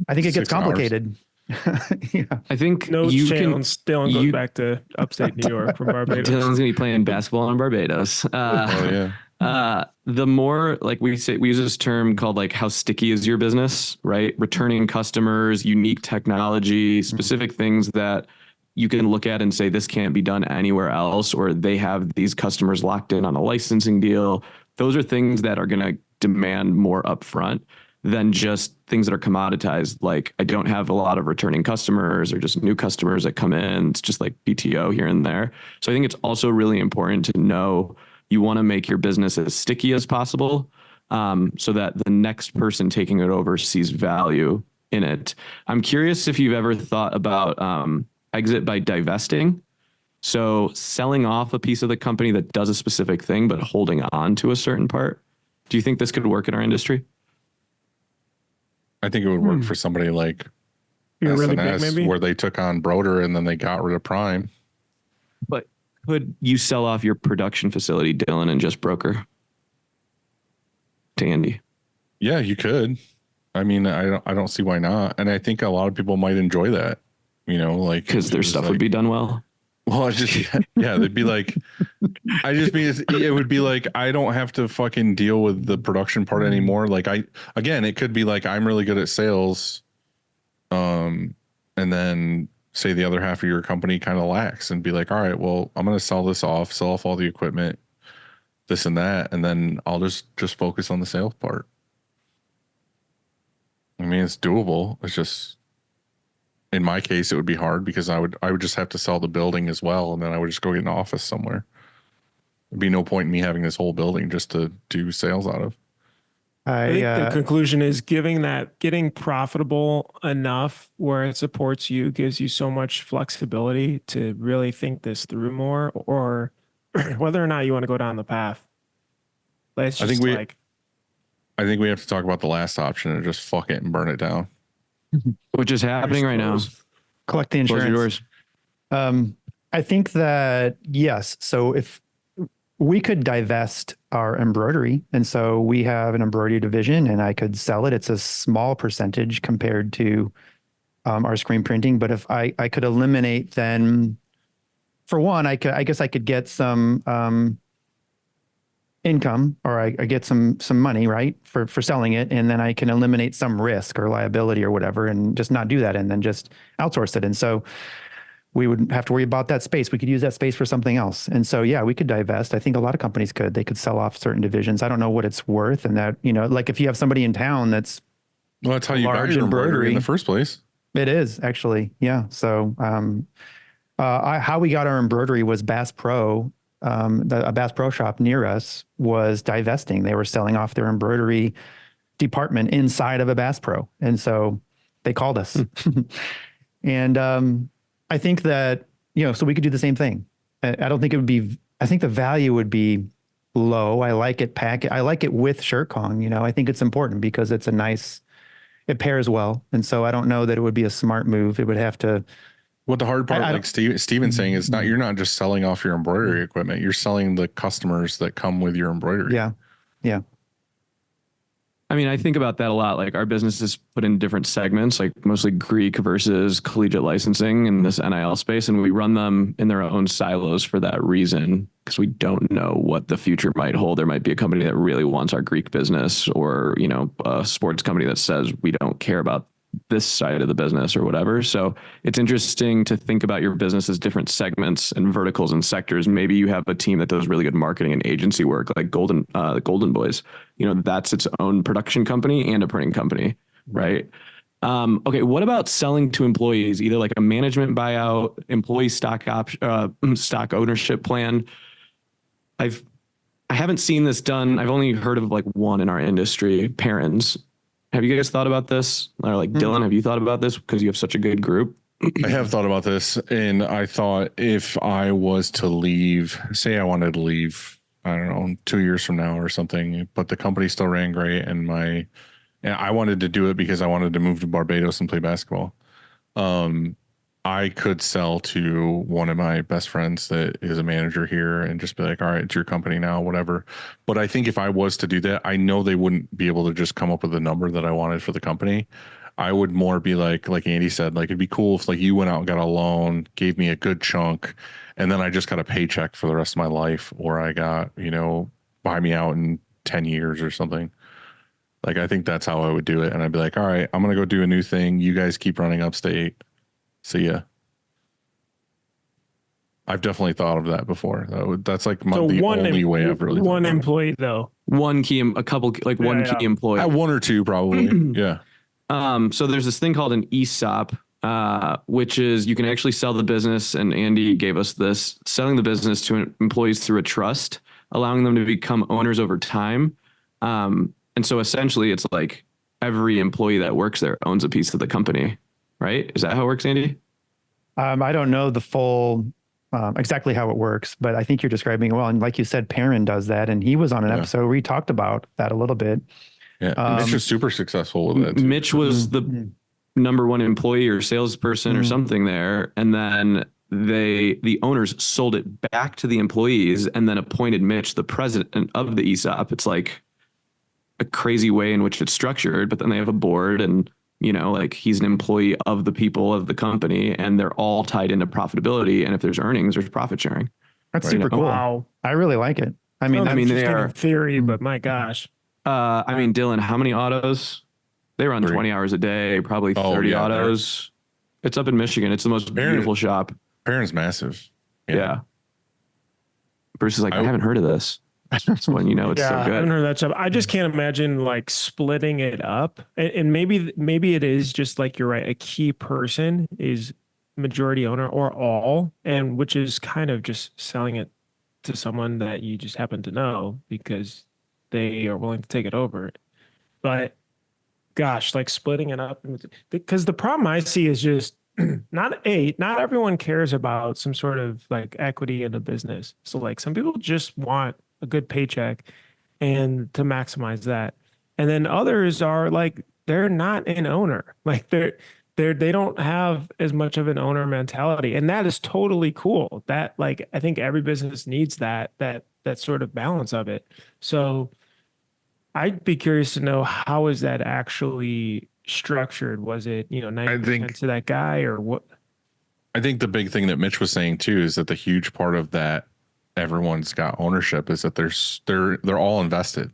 I think it gets complicated. Yeah. I think No you chance. Dylan goes you- back to upstate New York from Barbados. Dylan's gonna be playing basketball in Barbados. Oh yeah. The more like we use this term called like how sticky is your business, right? Returning customers, unique technology, specific things that you can look at and say this can't be done anywhere else, or they have these customers locked in on a licensing deal. Those are things that are going to demand more upfront than just things that are commoditized. Like I don't have a lot of returning customers or just new customers that come in. It's just like PTO here and there. So I think it's also really important to know you want to make your business as sticky as possible, so that the next person taking it over sees value in it. I'm curious if you've ever thought about exit by divesting. So selling off a piece of the company that does a specific thing, but holding on to a certain part. Do you think this could work in our industry? I think it would work for somebody like You're really big, SNS, maybe. where they took on Broder and then they got rid of Prime. But could you sell off your production facility, Dylan, and just broker to Andy? Yeah, you could. I mean, I don't see why not. And I think a lot of people might enjoy that. You know, like Because their stuff would be done well. Well, I just yeah, they'd be like, I just mean it would be like I don't have to fucking deal with the production part anymore. Like it could be like I'm really good at sales, and then say the other half of your company kind of lacks, and be like, all right, well, I'm gonna sell this off, sell off all the equipment, this and that, and then I'll just focus on the sales part. I mean, it's doable. It's just, in my case, it would be hard because I would just have to sell the building as well, and then I would just go get an office somewhere. There'd be no point in me having this whole building just to do sales out of. I think the conclusion is getting profitable enough where it supports you, gives you so much flexibility to really think this through more, or whether or not you want to go down the path. It's just I think we have to talk about the last option and just fuck it and burn it down. Which is happening right now. Collect the Close your insurance. doors. I think that, yes. So if we could divest our embroidery, and so we have an embroidery division and I could sell it. It's a small percentage compared to our screen printing. But if I could eliminate, then for one, I guess I could get some income, or I get some money, right, for selling it, and then I can eliminate some risk or liability or whatever, and just not do that, and then just outsource it. And so we wouldn't have to worry about that space. We could use that space for something else. And so, yeah, we could divest. I think a lot of companies could. They could sell off certain divisions. I don't know what it's worth, and that, you know, like if you have somebody in town that's that's how you got large your embroidery in the embroidery. first place. It is actually, yeah. So how we got our embroidery was Bass Pro. A Bass Pro shop near us was divesting. They were selling off their embroidery department inside of a Bass Pro. And so they called us. And I think that, you know, so we could do the same thing. I don't think it would be, I think the value would be low. I like it I like it with Shirt Kong. You know, I think it's important because it's it pairs well. And so I don't know that it would be a smart move. It would have to. What the hard part, like Steven's saying, is you're not just selling off your embroidery equipment. You're selling the customers that come with your embroidery. Yeah. Yeah. I mean, I think about that a lot. Like our business is put in different segments, like mostly Greek versus collegiate licensing in this NIL space. And we run them in their own silos for that reason, because we don't know what the future might hold. There might be a company that really wants our Greek business, or, you know, a sports company that says we don't care about this side of the business or whatever. So it's interesting to think about your business as different segments and verticals and sectors. Maybe you have a team that does really good marketing and agency work, like the Golden Boys. You know, that's its own production company and a printing company, right? Okay, what about selling to employees, either like a management buyout, employee stock ownership plan? I haven't seen this done. I've only heard of like one in our industry, Parents. Have you guys thought about this? Or like Dylan, have you thought about this because you have such a good group? I have thought about this, and I thought if I was to leave, say I wanted to leave, I don't know, 2 years from now or something, but the company still ran great, and I wanted to do it because I wanted to move to Barbados and play basketball. I could sell to one of my best friends that is a manager here and just be like, all right, it's your company now, whatever. But I think if I was to do that, I know they wouldn't be able to just come up with a number that I wanted for the company. I would more be like Andy said, like it'd be cool if like you went out and got a loan, gave me a good chunk, and then I just got a paycheck for the rest of my life, or I got, buy me out in 10 years or something. Like, I think that's how I would do it. And I'd be like, all right, I'm going to go do a new thing. You guys keep running upstate. See ya. I've definitely thought of that before. That's like the only way I've really one employee though. One key employee. One or two probably. Yeah. So there's this thing called an ESOP, which is you can actually sell the business. And Andy gave us this, selling the business to employees through a trust, allowing them to become owners over time. And so essentially it's like every employee that works there owns a piece of the company, right? Is that how it works, Andy? I don't know the full exactly how it works, but I think you're describing it well. And like you said, Perrin does that, and he was on an episode where he talked about that a little bit. Yeah, Mitch was super successful with it. Mitch was the number one employee or salesperson or something there, and then the owners sold it back to the employees, and then appointed Mitch the president of the ESOP. It's like a crazy way in which it's structured, but then they have a board and, like he's an employee of the people of the company and they're all tied into profitability. And if there's earnings, there's profit sharing. That's super cool. Wow. I really like it. I mean, they are in theory, but my gosh. Dylan, how many autos? They run 20 hours a day, probably 30 autos. It's up in Michigan. It's the most beautiful shop. Perrin's massive. Yeah. Bruce is like, I haven't heard of this. That's when it's so good. I haven't heard that stuff. I just can't imagine like splitting it up. And maybe it is just like you're right. A key person is majority owner or all, and which is kind of just selling it to someone that you just happen to know because they are willing to take it over. But gosh, like splitting it up, because the problem I see is just not everyone cares about some sort of like equity in a business. So like some people just want a good paycheck and to maximize that. And then others are like, they're not an owner. Like they don't have as much of an owner mentality. And that is totally cool. That like, I think every business needs that sort of balance of it. So I'd be curious to know, how is that actually structured? Was it, 90% to that guy or what? I think the big thing that Mitch was saying too is that the huge part of that everyone's got ownership is that they're all invested.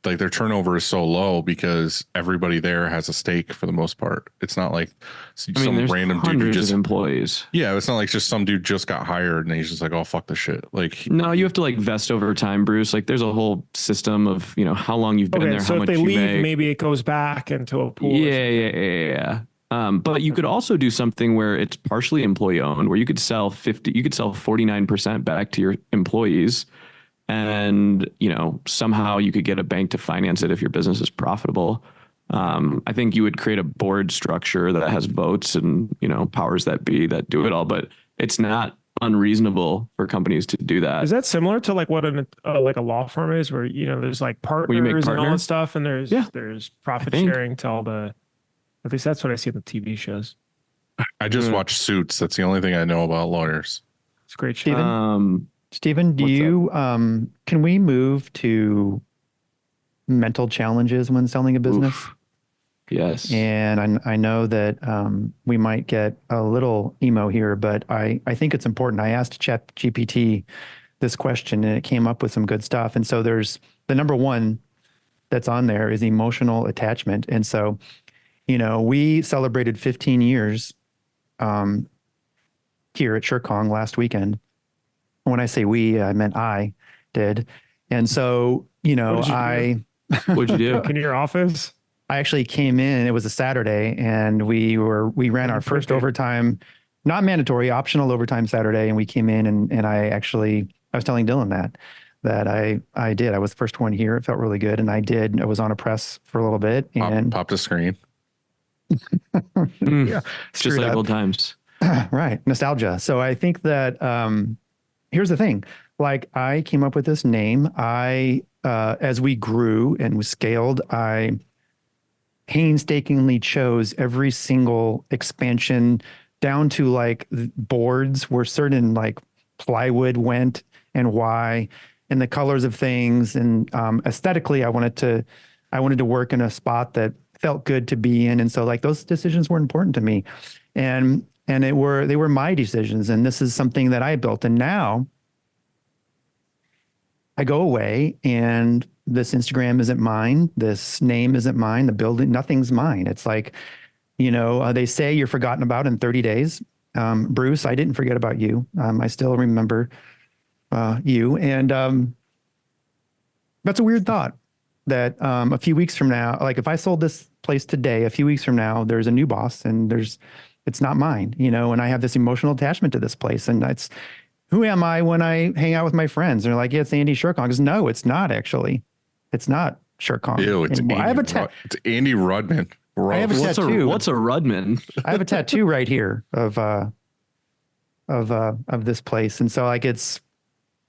Like their turnover is so low because everybody there has a stake for the most part. It's not like some random dude who just employees. Yeah, it's not like just some dude just got hired and he's just like, oh fuck the shit. Like no, you have to like vest over time, Bruce. Like there's a whole system of how long you've been there, so how if much they you leave, make. maybe it goes back into a pool. Yeah. But you could also do something where it's partially employee owned, where you could sell 49% back to your employees. And, somehow you could get a bank to finance it if your business is profitable. I think you would create a board structure that has votes and, powers that be that do it all. But it's not unreasonable for companies to do that. Is that similar to like what like a law firm is, where, there's like partners and all that stuff, and there's profit sharing to all the, at least that's what I see in the TV shows. I just watch Suits. That's the only thing I know about lawyers. It's a great show. Steven, do you can we move to mental challenges when selling a business? Oof. Yes. And I know that we might get a little emo here, but I think it's important. I asked ChatGPT this question and it came up with some good stuff. And so there's the number one that's on there is emotional attachment. And so, we celebrated 15 years here at SureKong last weekend. When I say we, I meant I did. And so, what'd you do? In your office? I actually came in, and it was a Saturday, and we ran our first overtime, not mandatory, optional overtime Saturday. And we came in and I was telling Dylan that I did. I was the first one here. It felt really good. And I was on a press for a little bit and popped a screen. Yeah. Just like old times. Right. Nostalgia. So I think that, here's the thing. Like I came up with this name. As we grew and we scaled, I painstakingly chose every single expansion down to like boards where certain like plywood went and why, and the colors of things. And aesthetically, I wanted to work in a spot that felt good to be in. And so like those decisions were important to me. And they were my decisions. And this is something that I built. And now I go away and this Instagram isn't mine. This name isn't mine. The building, nothing's mine. It's like, they say you're forgotten about in 30 days. Bruce, I didn't forget about you. I still remember you. And that's a weird thought that a few weeks from now, like if I sold this place today, a few weeks from now, there's a new boss and it's not mine, and I have this emotional attachment to this place. And it's, who am I when I hang out with my friends? They're like, yeah, it's Andy Shirkong. Because no, it's not actually. It's not Shirkong. Ew, it's anymore. it's Andy Rudman. I have a tattoo. What's a Rudman? I have a tattoo right here of this place. And so like it's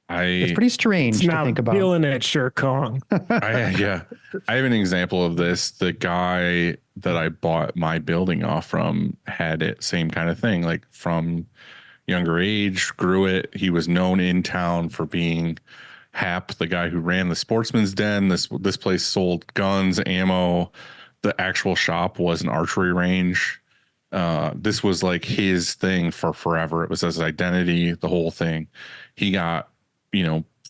pretty strange It's to not think about. feeling it, Shirkong. I have an example of this. The guy that I bought my building off from had it same kind of thing, like from younger age, grew it. He was known in town for being Hap, the guy who ran the Sportsman's Den. This place sold guns, ammo. The actual shop was an archery range. This was like his thing for forever. It was his identity, the whole thing. He got,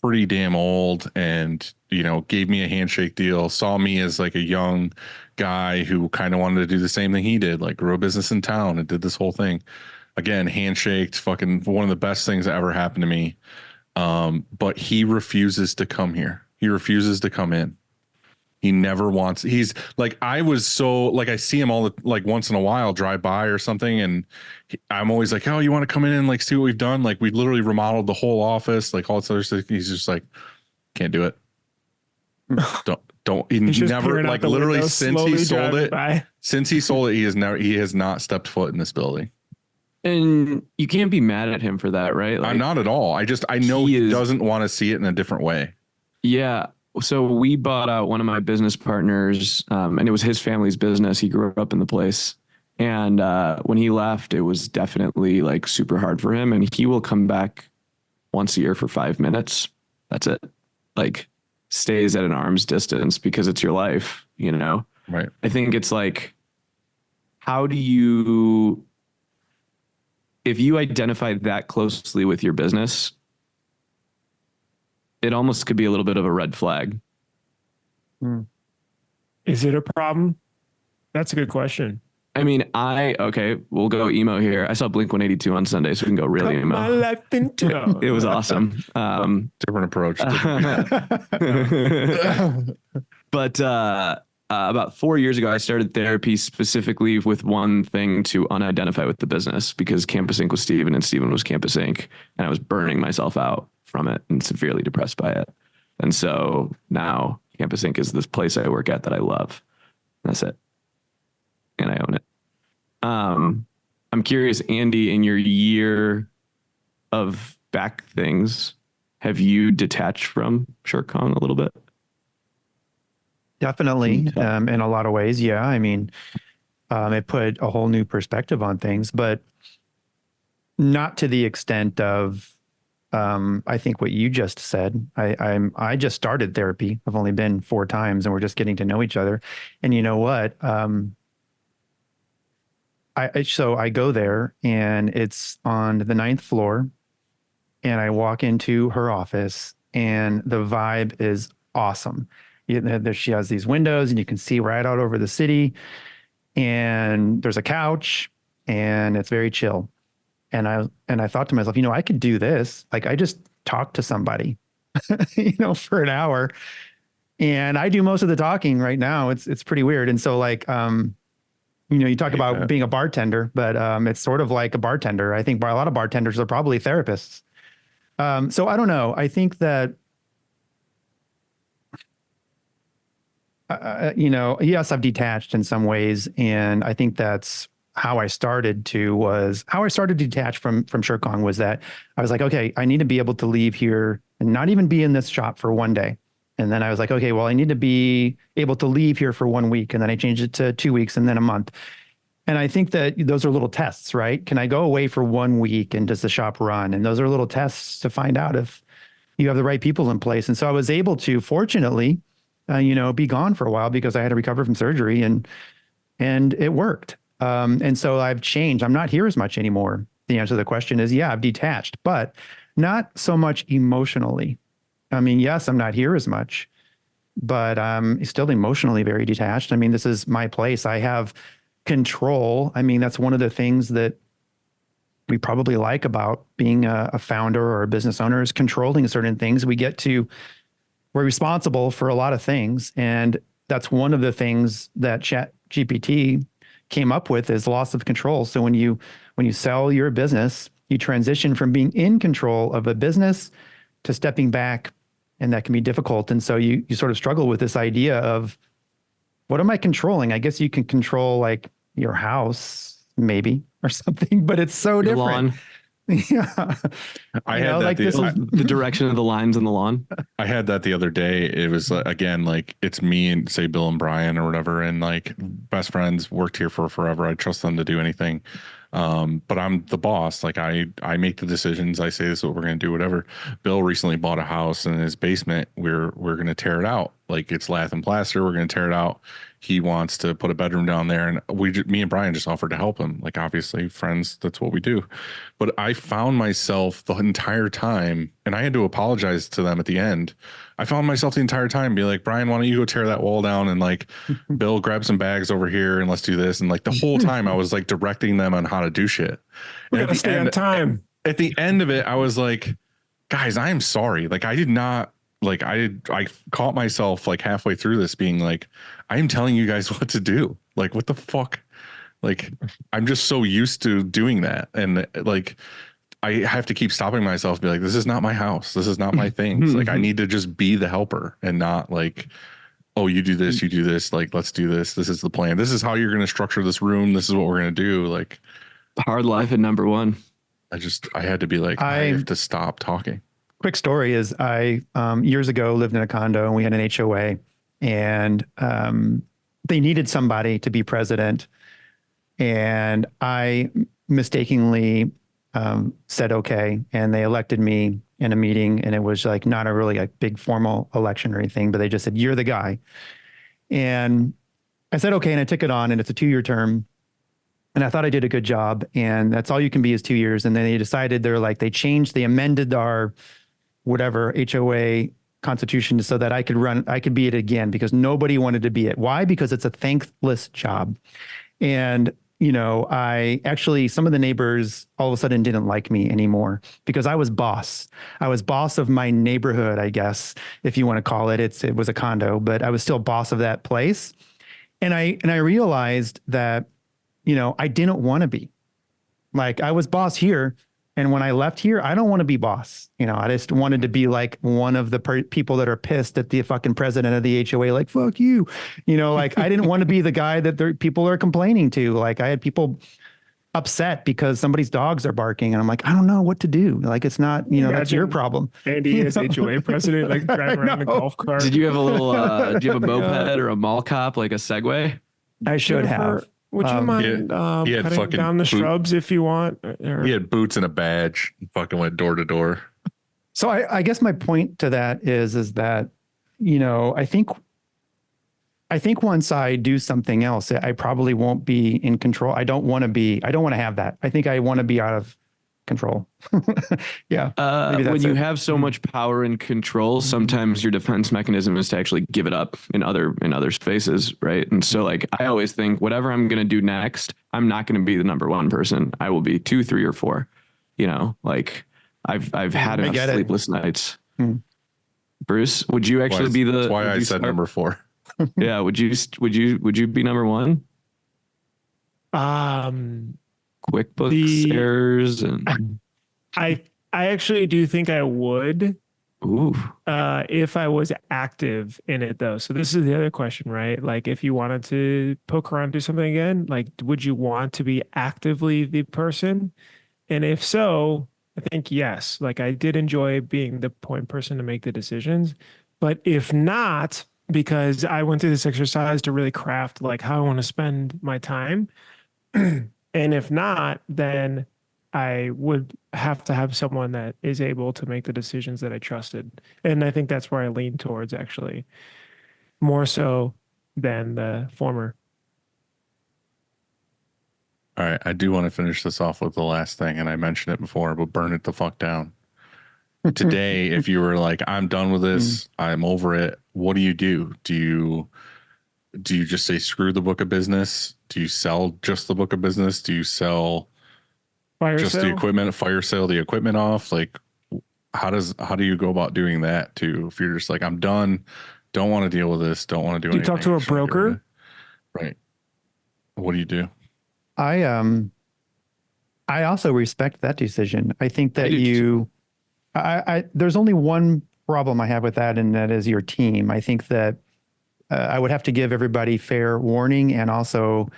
pretty damn old and, gave me a handshake deal, saw me as like a young guy who kind of wanted to do the same thing he did, like grew a business in town and did this whole thing. Again, handshaked, fucking one of the best things that ever happened to me. But he refuses to come here. He refuses to come in. He never wants. He's like, I was so like, I see him like once in a while drive by or something. And I'm always like, oh, you want to come in and like see what we've done? Like we literally remodeled the whole office, like all this other stuff. He's just like, can't do it. Don't. He never, like literally since he sold it, he has not stepped foot in this building. And you can't be mad at him for that, right? Like, I'm not at all. I know he doesn't want to see it in a different way. Yeah. So we bought out one of my business partners, and it was his family's business. He grew up in the place. And when he left, it was definitely like super hard for him. And he will come back once a year for 5 minutes. That's it. Like stays at an arm's distance because it's your life, Right. I think it's like, how do you, if you identify that closely with your business, it almost could be a little bit of a red flag. Is it a problem? That's a good question. I mean, we'll go emo here. I saw Blink-182 on Sunday, so we can go really emo. My life into It was awesome. Different approach. But about 4 years ago, I started therapy specifically with one thing to unidentify with the business because Campus Inc. was Steven and Steven was Campus Inc. And I was burning myself out from it and severely depressed by it. And so now Campus Inc. is this place I work at that I love. That's it. And I own it. I'm curious, Andy, in your year of back things, have you detached from Shirkong a little bit? Definitely, in a lot of ways. Yeah. I mean, it put a whole new perspective on things, but not to the extent of, I think what you just said. I just started therapy. I've only been 4 times and we're just getting to know each other. And you know what? So I go there and it's on the 9th floor and I walk into her office and the vibe is awesome. She has these windows and you can see right out over the city and there's a couch and it's very chill. And I thought to myself, I could do this. Like I just talk to somebody, for an hour and I do most of the talking right now. It's pretty weird. And so like, you talk about being a bartender, but it's sort of like a bartender. I think a lot of bartenders are probably therapists. So I don't know. I think that, yes, I've detached in some ways. And I think that's how I started to detach from Shirkong was that I was like, okay, I need to be able to leave here and not even be in this shop for one day. And then I was like, okay, well, I need to be able to leave here for 1 week. And then I changed it to 2 weeks and then a month. And I think that those are little tests, right? Can I go away for 1 week and does the shop run? And those are little tests to find out if you have the right people in place. And so I was able to, fortunately, be gone for a while because I had to recover from surgery. And and it worked. And so I've changed. I'm not here as much anymore. The answer to the question is, yeah, I've detached, but not so much emotionally. I mean, yes, I'm not here as much, but I'm still emotionally very detached. I mean, this is my place. I have control. I mean, that's one of the things that we probably like about being a founder or a business owner is controlling certain things. We're responsible for a lot of things. And that's one of the things that Chat GPT came up with is loss of control. So when you sell your business, you transition from being in control of a business to stepping back, and that can be difficult. And so you sort of struggle with this idea of, what am I controlling? I guess you can control like your house maybe or something, but it's so Your different. lawn, Yeah. I You had know, that like the, this I, is the direction of the lines in the lawn. I had that the other day. It was again, like it's me and say Bill and Brian or whatever, and like best friends, worked here for forever. I trust them to do anything. But I'm the boss. Like I make the decisions. I say this is what we're going to do, whatever. Bill recently bought a house, and in his basement, we're going to tear it out. Like it's lath and plaster. We're going to tear it out. He wants to put a bedroom down there, and me and Brian just offered to help him. Like obviously, friends, that's what we do. But I found myself the entire time, and I had to apologize to them at the end. I found myself the entire time be like, Brian, why don't you go tear that wall down? And like, Bill, grab some bags over here and let's do this. And like the whole time I was like directing them on how to do shit. We And gotta stay on time. at the end of it, I was like, guys, I am sorry. Like I did not like I caught myself like halfway through this being like, I am telling you guys what to do. Like, what the fuck? Like, I'm just so used to doing that. And like, I have to keep stopping myself and be like, this is not my house. This is not my things. Like, I need to just be the helper and not like, oh, you do this, you do this. Like, let's do this. This is the plan. This is how you're going to structure this room. This is what we're going to do. Like, Hard life at number one. I had to be like, I have to stop talking. quick story is I years ago lived in a condo and we had an HOA, and they needed somebody to be president, and I mistakenly said okay, and they elected me in a meeting, and it was like not a really a big formal election or anything, but they just said you're the guy, and I said okay, and I took it on, and it's a 2-year term. And I thought I did a good job, and that's all you can be is 2 years. And then they decided they amended our whatever HOA constitution so that I could be it again, because nobody wanted to be it. Why? Because it's a thankless job. And, you know, some of the neighbors all of a sudden didn't like me anymore because I was boss. I was boss of my neighborhood, I guess, if you want to call it. It was a condo, but I was still boss of that place. And I realized that, you know, I didn't want to be. Like, I was boss here, and when I left here, I don't want to be boss. You know, I just wanted to be like one of the people that are pissed at the fucking president of the HOA, like, fuck you. You know, like, I didn't want to be the guy that people are complaining to. Like, I had people upset because somebody's dogs are barking, and I'm like, I don't know what to do. Like, it's not, you know, that's your problem. Andy is HOA president, like driving around in a golf cart. Did you have a little, do you have a moped or a mall cop, like a Segway? I should have. Would you mind he had cutting fucking down the shrubs if you want? He had boots and a badge. Fucking went door to door. So I guess my point to that is that, you know, I think once I do something else, I probably won't be in control. I don't want to have that. I think I want to be out of control. Yeah. When you have so much power and control, sometimes your defense mechanism is to actually give it up in other spaces, right? And so, like, I always think whatever I'm going to do next, I'm not going to be the number one person. I will be 2, 3, or 4. You know, like I've had enough sleepless nights. Bruce, would you actually be the? That's why I said number 4. Yeah. Would you be number 1? QuickBooks errors and I actually do think I would. Ooh. If I was active in it though. So this is the other question, right? Like, if you wanted to poke around, do something again, like, would you want to be actively the person? And if so, I think yes. Like, I did enjoy being the point person to make the decisions. But if not, because I went through this exercise to really craft like how I want to spend my time. And if not, then I would have to have someone that is able to make the decisions that I trusted. And I think that's where I lean towards, actually, more so than the former. All right, I do want to finish this off with the last thing, and I mentioned it before, but burn it the fuck down. Today, if you were like, I'm done with this, I'm over it, what do you do? Do you just say screw the book of business? Do you sell just the book of business? Do you sell Fire just the sale? equipment, fire sale the equipment off? Like, how do you go about doing that too? If you're just like, I'm done, don't want to deal with this, don't want to do Do you anything. talk to a just wanna get rid of broker? it. Right. What do you do? I also respect that decision. I think that do you, there's only one problem I have with that, and that is your team. I think that I would have to give everybody fair warning and also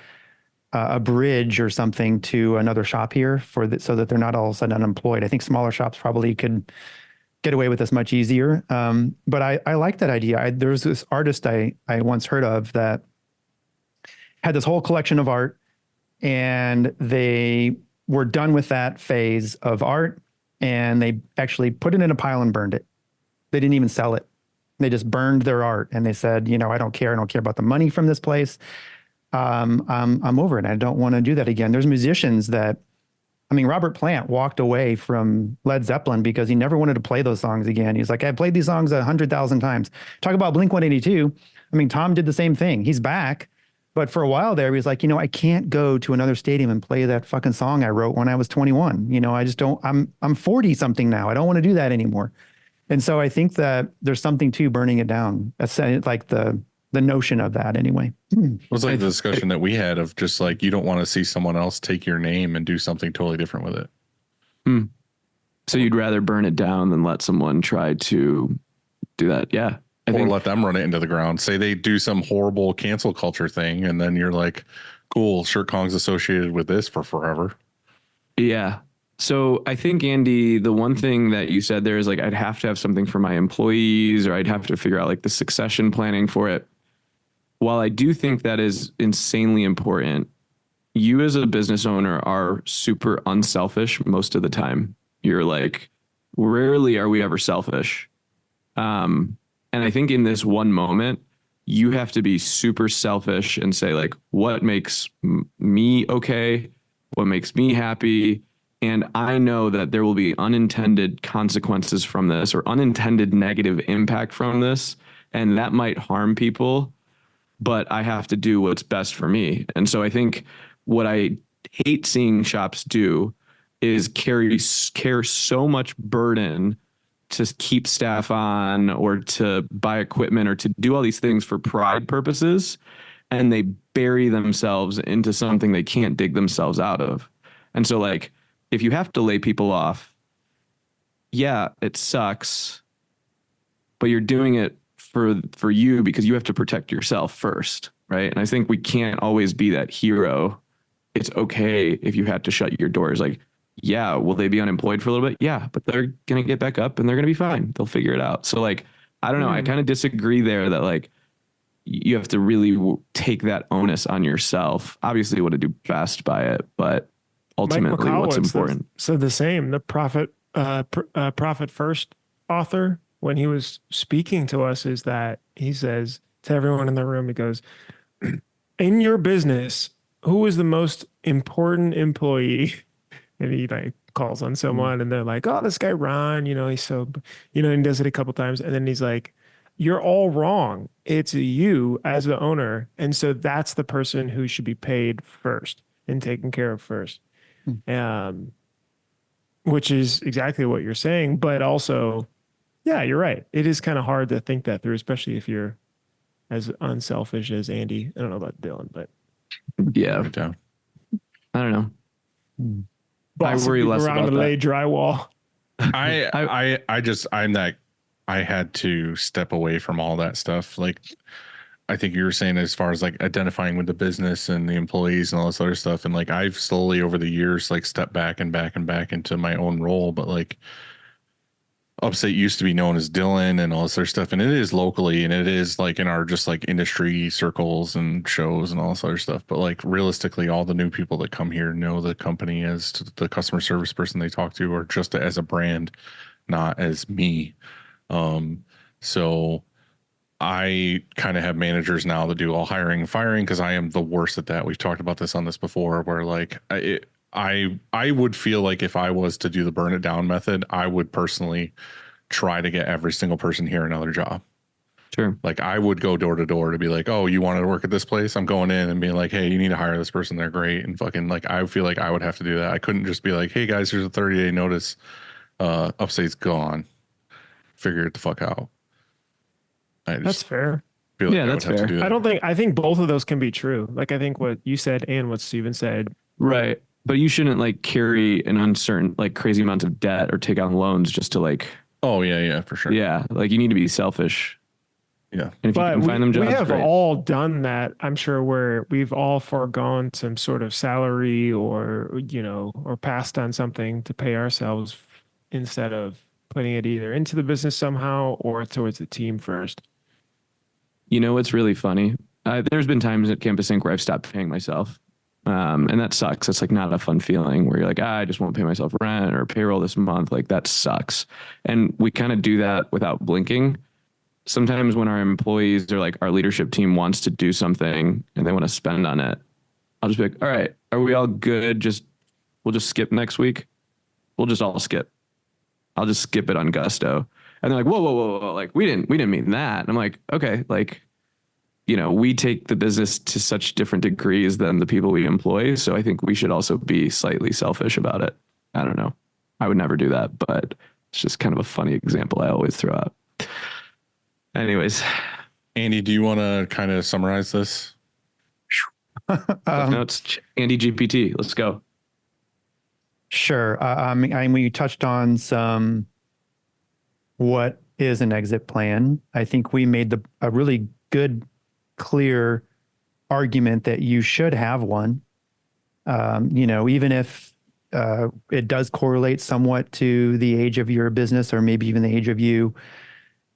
a bridge or something to another shop here so that they're not all of a sudden unemployed. I think smaller shops probably could get away with this much easier. But I like that idea. There was this artist I once heard of that had this whole collection of art, and they were done with that phase of art, and they actually put it in a pile and burned it. They didn't even sell it. They just burned their art, and they said, I don't care. I don't care about the money from this place. I'm over it. I don't want to do that again. There's musicians that, Robert Plant walked away from Led Zeppelin because he never wanted to play those songs again. He's like, I played these songs 100,000 times. Talk about Blink-182. Tom did the same thing. He's back. But for a while there, he was like, I can't go to another stadium and play that fucking song I wrote when I was 21. I just don't, I'm 40 something now. I don't want to do that anymore. And so I think that there's something to burning it down. That's like the notion of that anyway. It was like the discussion that we had of just like, you don't want to see someone else take your name and do something totally different with it. So you'd rather burn it down than let someone try to do that? Yeah. Or let them run it into the ground. Say they do some horrible cancel culture thing, and then you're like, cool, Shirt Kong's associated with this for forever. Yeah. So I think, Andy, the one thing that you said there is like, I'd have to have something for my employees, or I'd have to figure out like the succession planning for it. While I do think that is insanely important, you as a business owner are super unselfish most of the time. You're like, rarely are we ever selfish. And I think in this one moment, you have to be super selfish and say like, what makes me okay? What makes me happy? And I know that there will be unintended consequences from this, or unintended negative impact from this. And that might harm people, but I have to do what's best for me. And so I think what I hate seeing shops do is carry so much burden to keep staff on, or to buy equipment, or to do all these things for pride purposes, and they bury themselves into something they can't dig themselves out of. And so like, if you have to lay people off, yeah, it sucks, but you're doing it for you because you have to protect yourself first, right? And I think we can't always be that hero. It's okay if you had to shut your doors. Like, yeah, will they be unemployed for a little bit? Yeah, but they're going to get back up and they're going to be fine. They'll figure it out. So like, I don't know. I kind of disagree there that like, you have to really take that onus on yourself. Obviously you want to do best by it, but ultimately what's important. Said the same. The profit first author, when he was speaking to us, is that he says to everyone in the room, he goes, in your business, who is the most important employee? And he like calls on someone and they're like, oh, this guy, Ron, he's so, and he does it a couple times. And then he's like, you're all wrong. It's you as the owner. And so that's the person who should be paid first and taken care of first. Which is exactly what you're saying. But also, yeah, you're right. It is kind of hard to think that through, especially if you're as unselfish as Andy. I don't know about Dylan, but yeah, I don't know. I worry less around about to that. lay drywall. I had to step away from all that stuff. Like, I think you were saying as far as like identifying with the business and the employees and all this other stuff. And like, I've slowly over the years, like stepped back into my own role. But like, Upstate used to be known as Dylan and all this other stuff. And it is locally, and it is like in our just like industry circles and shows and all this other stuff. But like realistically, all the new people that come here know the company as the customer service person they talk to, or just as a brand, not as me. So I kind of have managers now that do all hiring and firing because I am the worst at that. We've talked about this on this before, where like I would feel like if I was to do the burn it down method, I would personally try to get every single person here another job. Sure. Like I would go door to door to be like, oh, you want to work at this place? I'm going in and being like, hey, you need to hire this person. They're great. And fucking like, I feel like I would have to do that. I couldn't just be like, hey guys, here's a 30-day notice. Upstate's gone. Figure it the fuck out. That's fair. Feel like Yeah, I that's would have to fair. do that. I think both of those can be true. Like I think what you said and what Steven said. Right. But you shouldn't like carry an uncertain, like crazy amounts of debt or take on loans just to like, Oh yeah, for sure. yeah, like you need to be selfish. Yeah. And if you But can find them jobs, we have great. all done that. I'm sure where we've all foregone some sort of salary or, or passed on something to pay ourselves instead of putting it either into the business somehow or towards the team first. You know what's really funny? There's been times at Campus Inc. where I've stopped paying myself. And that sucks. It's like not a fun feeling where you're like, I just won't pay myself rent or payroll this month. Like that sucks. And we kind of do that without blinking. Sometimes when our employees or like our leadership team wants to do something and they want to spend on it, I'll just be like, all right, are we all good? We'll just skip next week. We'll just all skip. I'll just skip it on gusto. And they're like, whoa. Like we didn't mean that. And I'm like, okay, like, we take the business to such different degrees than the people we employ. So I think we should also be slightly selfish about it. I don't know. I would never do that, but it's just kind of a funny example I always throw out. Anyways, Andy, do you want to kind of summarize this? notes, Andy GPT, let's go. Sure. We touched on some what is an exit plan. I think we made a really good, clear argument that you should have one. Even if it does correlate somewhat to the age of your business or maybe even the age of you,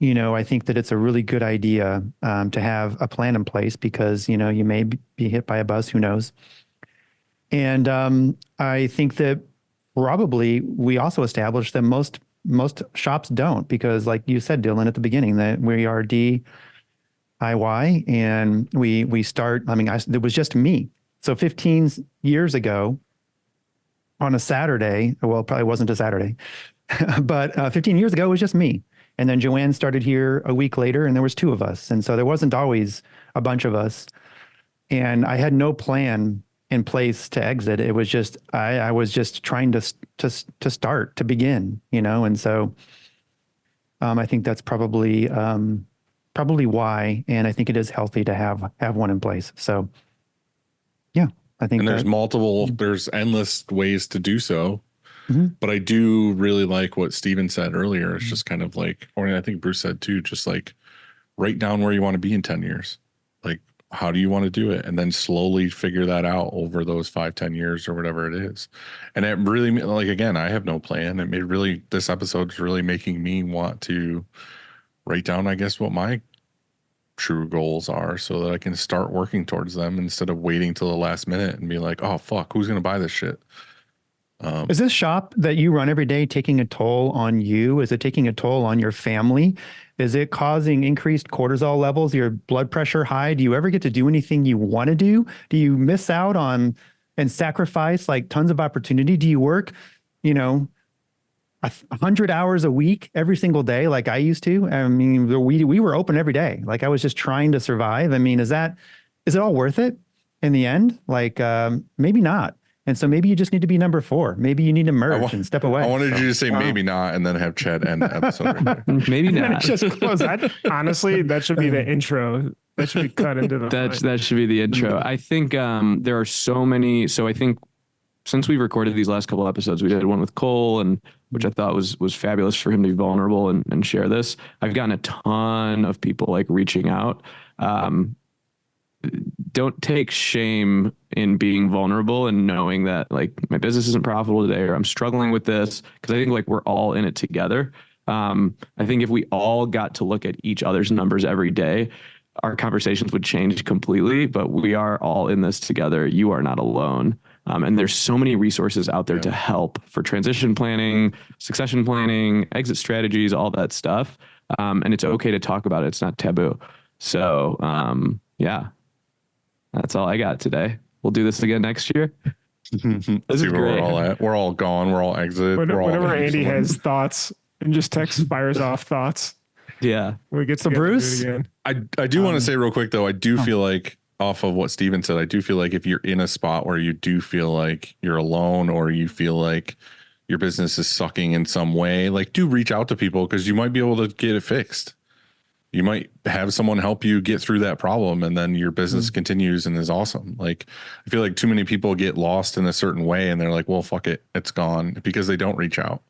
I think that it's a really good idea to have a plan in place because, you may be hit by a bus, who knows? And I think that probably we also established that most shops don't because like you said, Dylan, at the beginning, that we are DIY and we start, it was just me. So 15 years ago on a Saturday, well, it probably wasn't a Saturday, but 15 years ago, it was just me. And then Joanne started here a week later and there was 2 of us. And so there wasn't always a bunch of us. And I had no plan in place to exit. It was just, I was just trying to start, to begin, and so I think that's probably why. And I think it is healthy to have one in place. So yeah, I think And there's endless ways to do so. Mm-hmm. But I do really like what Steven said earlier. It's just kind of like, or I think Bruce said too, just like write down where you want to be in 10 years. Like, how do you want to do it? And then slowly figure that out over those 5-10 years or whatever it is. And it really, like, again, I have no plan. This episode's really making me want to write down, I guess, what my true goals are so that I can start working towards them instead of waiting till the last minute and be like, oh, fuck, who's going to buy this shit? Is this shop that you run every day taking a toll on you? Is it taking a toll on your family? Is it causing increased cortisol levels, your blood pressure high? Do you ever get to do anything you want to do? Do you miss out on and sacrifice like tons of opportunity? Do you work, 100 hours a week every single day like I used to? We were open every day. Like I was just trying to survive. Is it all worth it in the end? Like maybe not. And so maybe you just need to be number 4. Maybe you need to merge and step away. I wanted you to say maybe not and then have Chad end the episode. Right there. Maybe not. Just close. Honestly, that should be the intro. That should be cut into the. That should be the intro. I think there are so many. So I think since we recorded these last couple episodes, we did one with Cole, and which I thought was fabulous for him to be vulnerable and share this. I've gotten a ton of people like reaching out. Don't take shame in being vulnerable and knowing that like my business isn't profitable today or I'm struggling with this, because I think like we're all in it together. I think if we all got to look at each other's numbers every day, our conversations would change completely, but we are all in this together. You are not alone. And there's so many resources out there to help for transition planning, succession planning, exit strategies, all that stuff. And it's okay to talk about it. It's not taboo. So, yeah, that's all I got today. We'll do this again next year. Let's This see is where great. we're all at. We're all gone. We're all exited. We're all Whenever in Andy someone. has thoughts and just text fires off thoughts, Yeah. we get So together and do Bruce? it again. I do want to say real quick though, I do feel like off of what Steven said, I do feel like if you're in a spot where you do feel like you're alone or you feel like your business is sucking in some way, like do reach out to people because you might be able to get it fixed. You might have someone help you get through that problem and then your business continues and is awesome. Like I feel like too many people get lost in a certain way and they're like, well, fuck it, it's gone, because they don't reach out.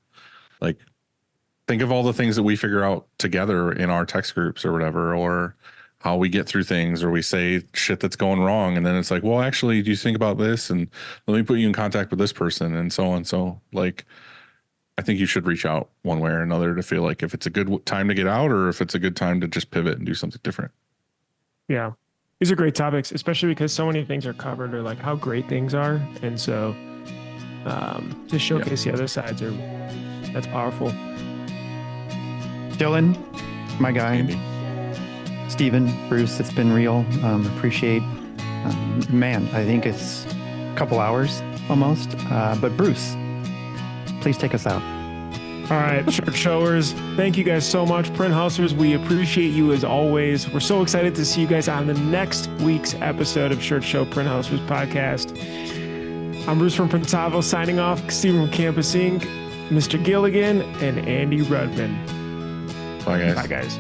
Like think of all the things that we figure out together in our text groups or whatever, or how we get through things, or we say shit that's going wrong. And then it's like, well, actually, do you think about this? And let me put you in contact with this person and so on. So like, I think you should reach out one way or another to feel like if it's a good time to get out or if it's a good time to just pivot and do something different. Yeah. These are great topics, especially because so many things are covered or like how great things are. And so to showcase the other sides that's powerful. Dylan, my guy. Andy. Steven, Bruce, it's been real. Appreciate. Man, I think it's a couple hours almost. But Bruce, please take us out. All right, shirt showers. Thank you guys so much. Print Hustlers, we appreciate you as always. We're so excited to see you guys on the next week's episode of Shirt Show Print Hustlers podcast. I'm Bruce from Printavo signing off. Steven from Campus Inc., Mr. Gilligan, and Andy Rudman. Bye, guys. Bye, guys.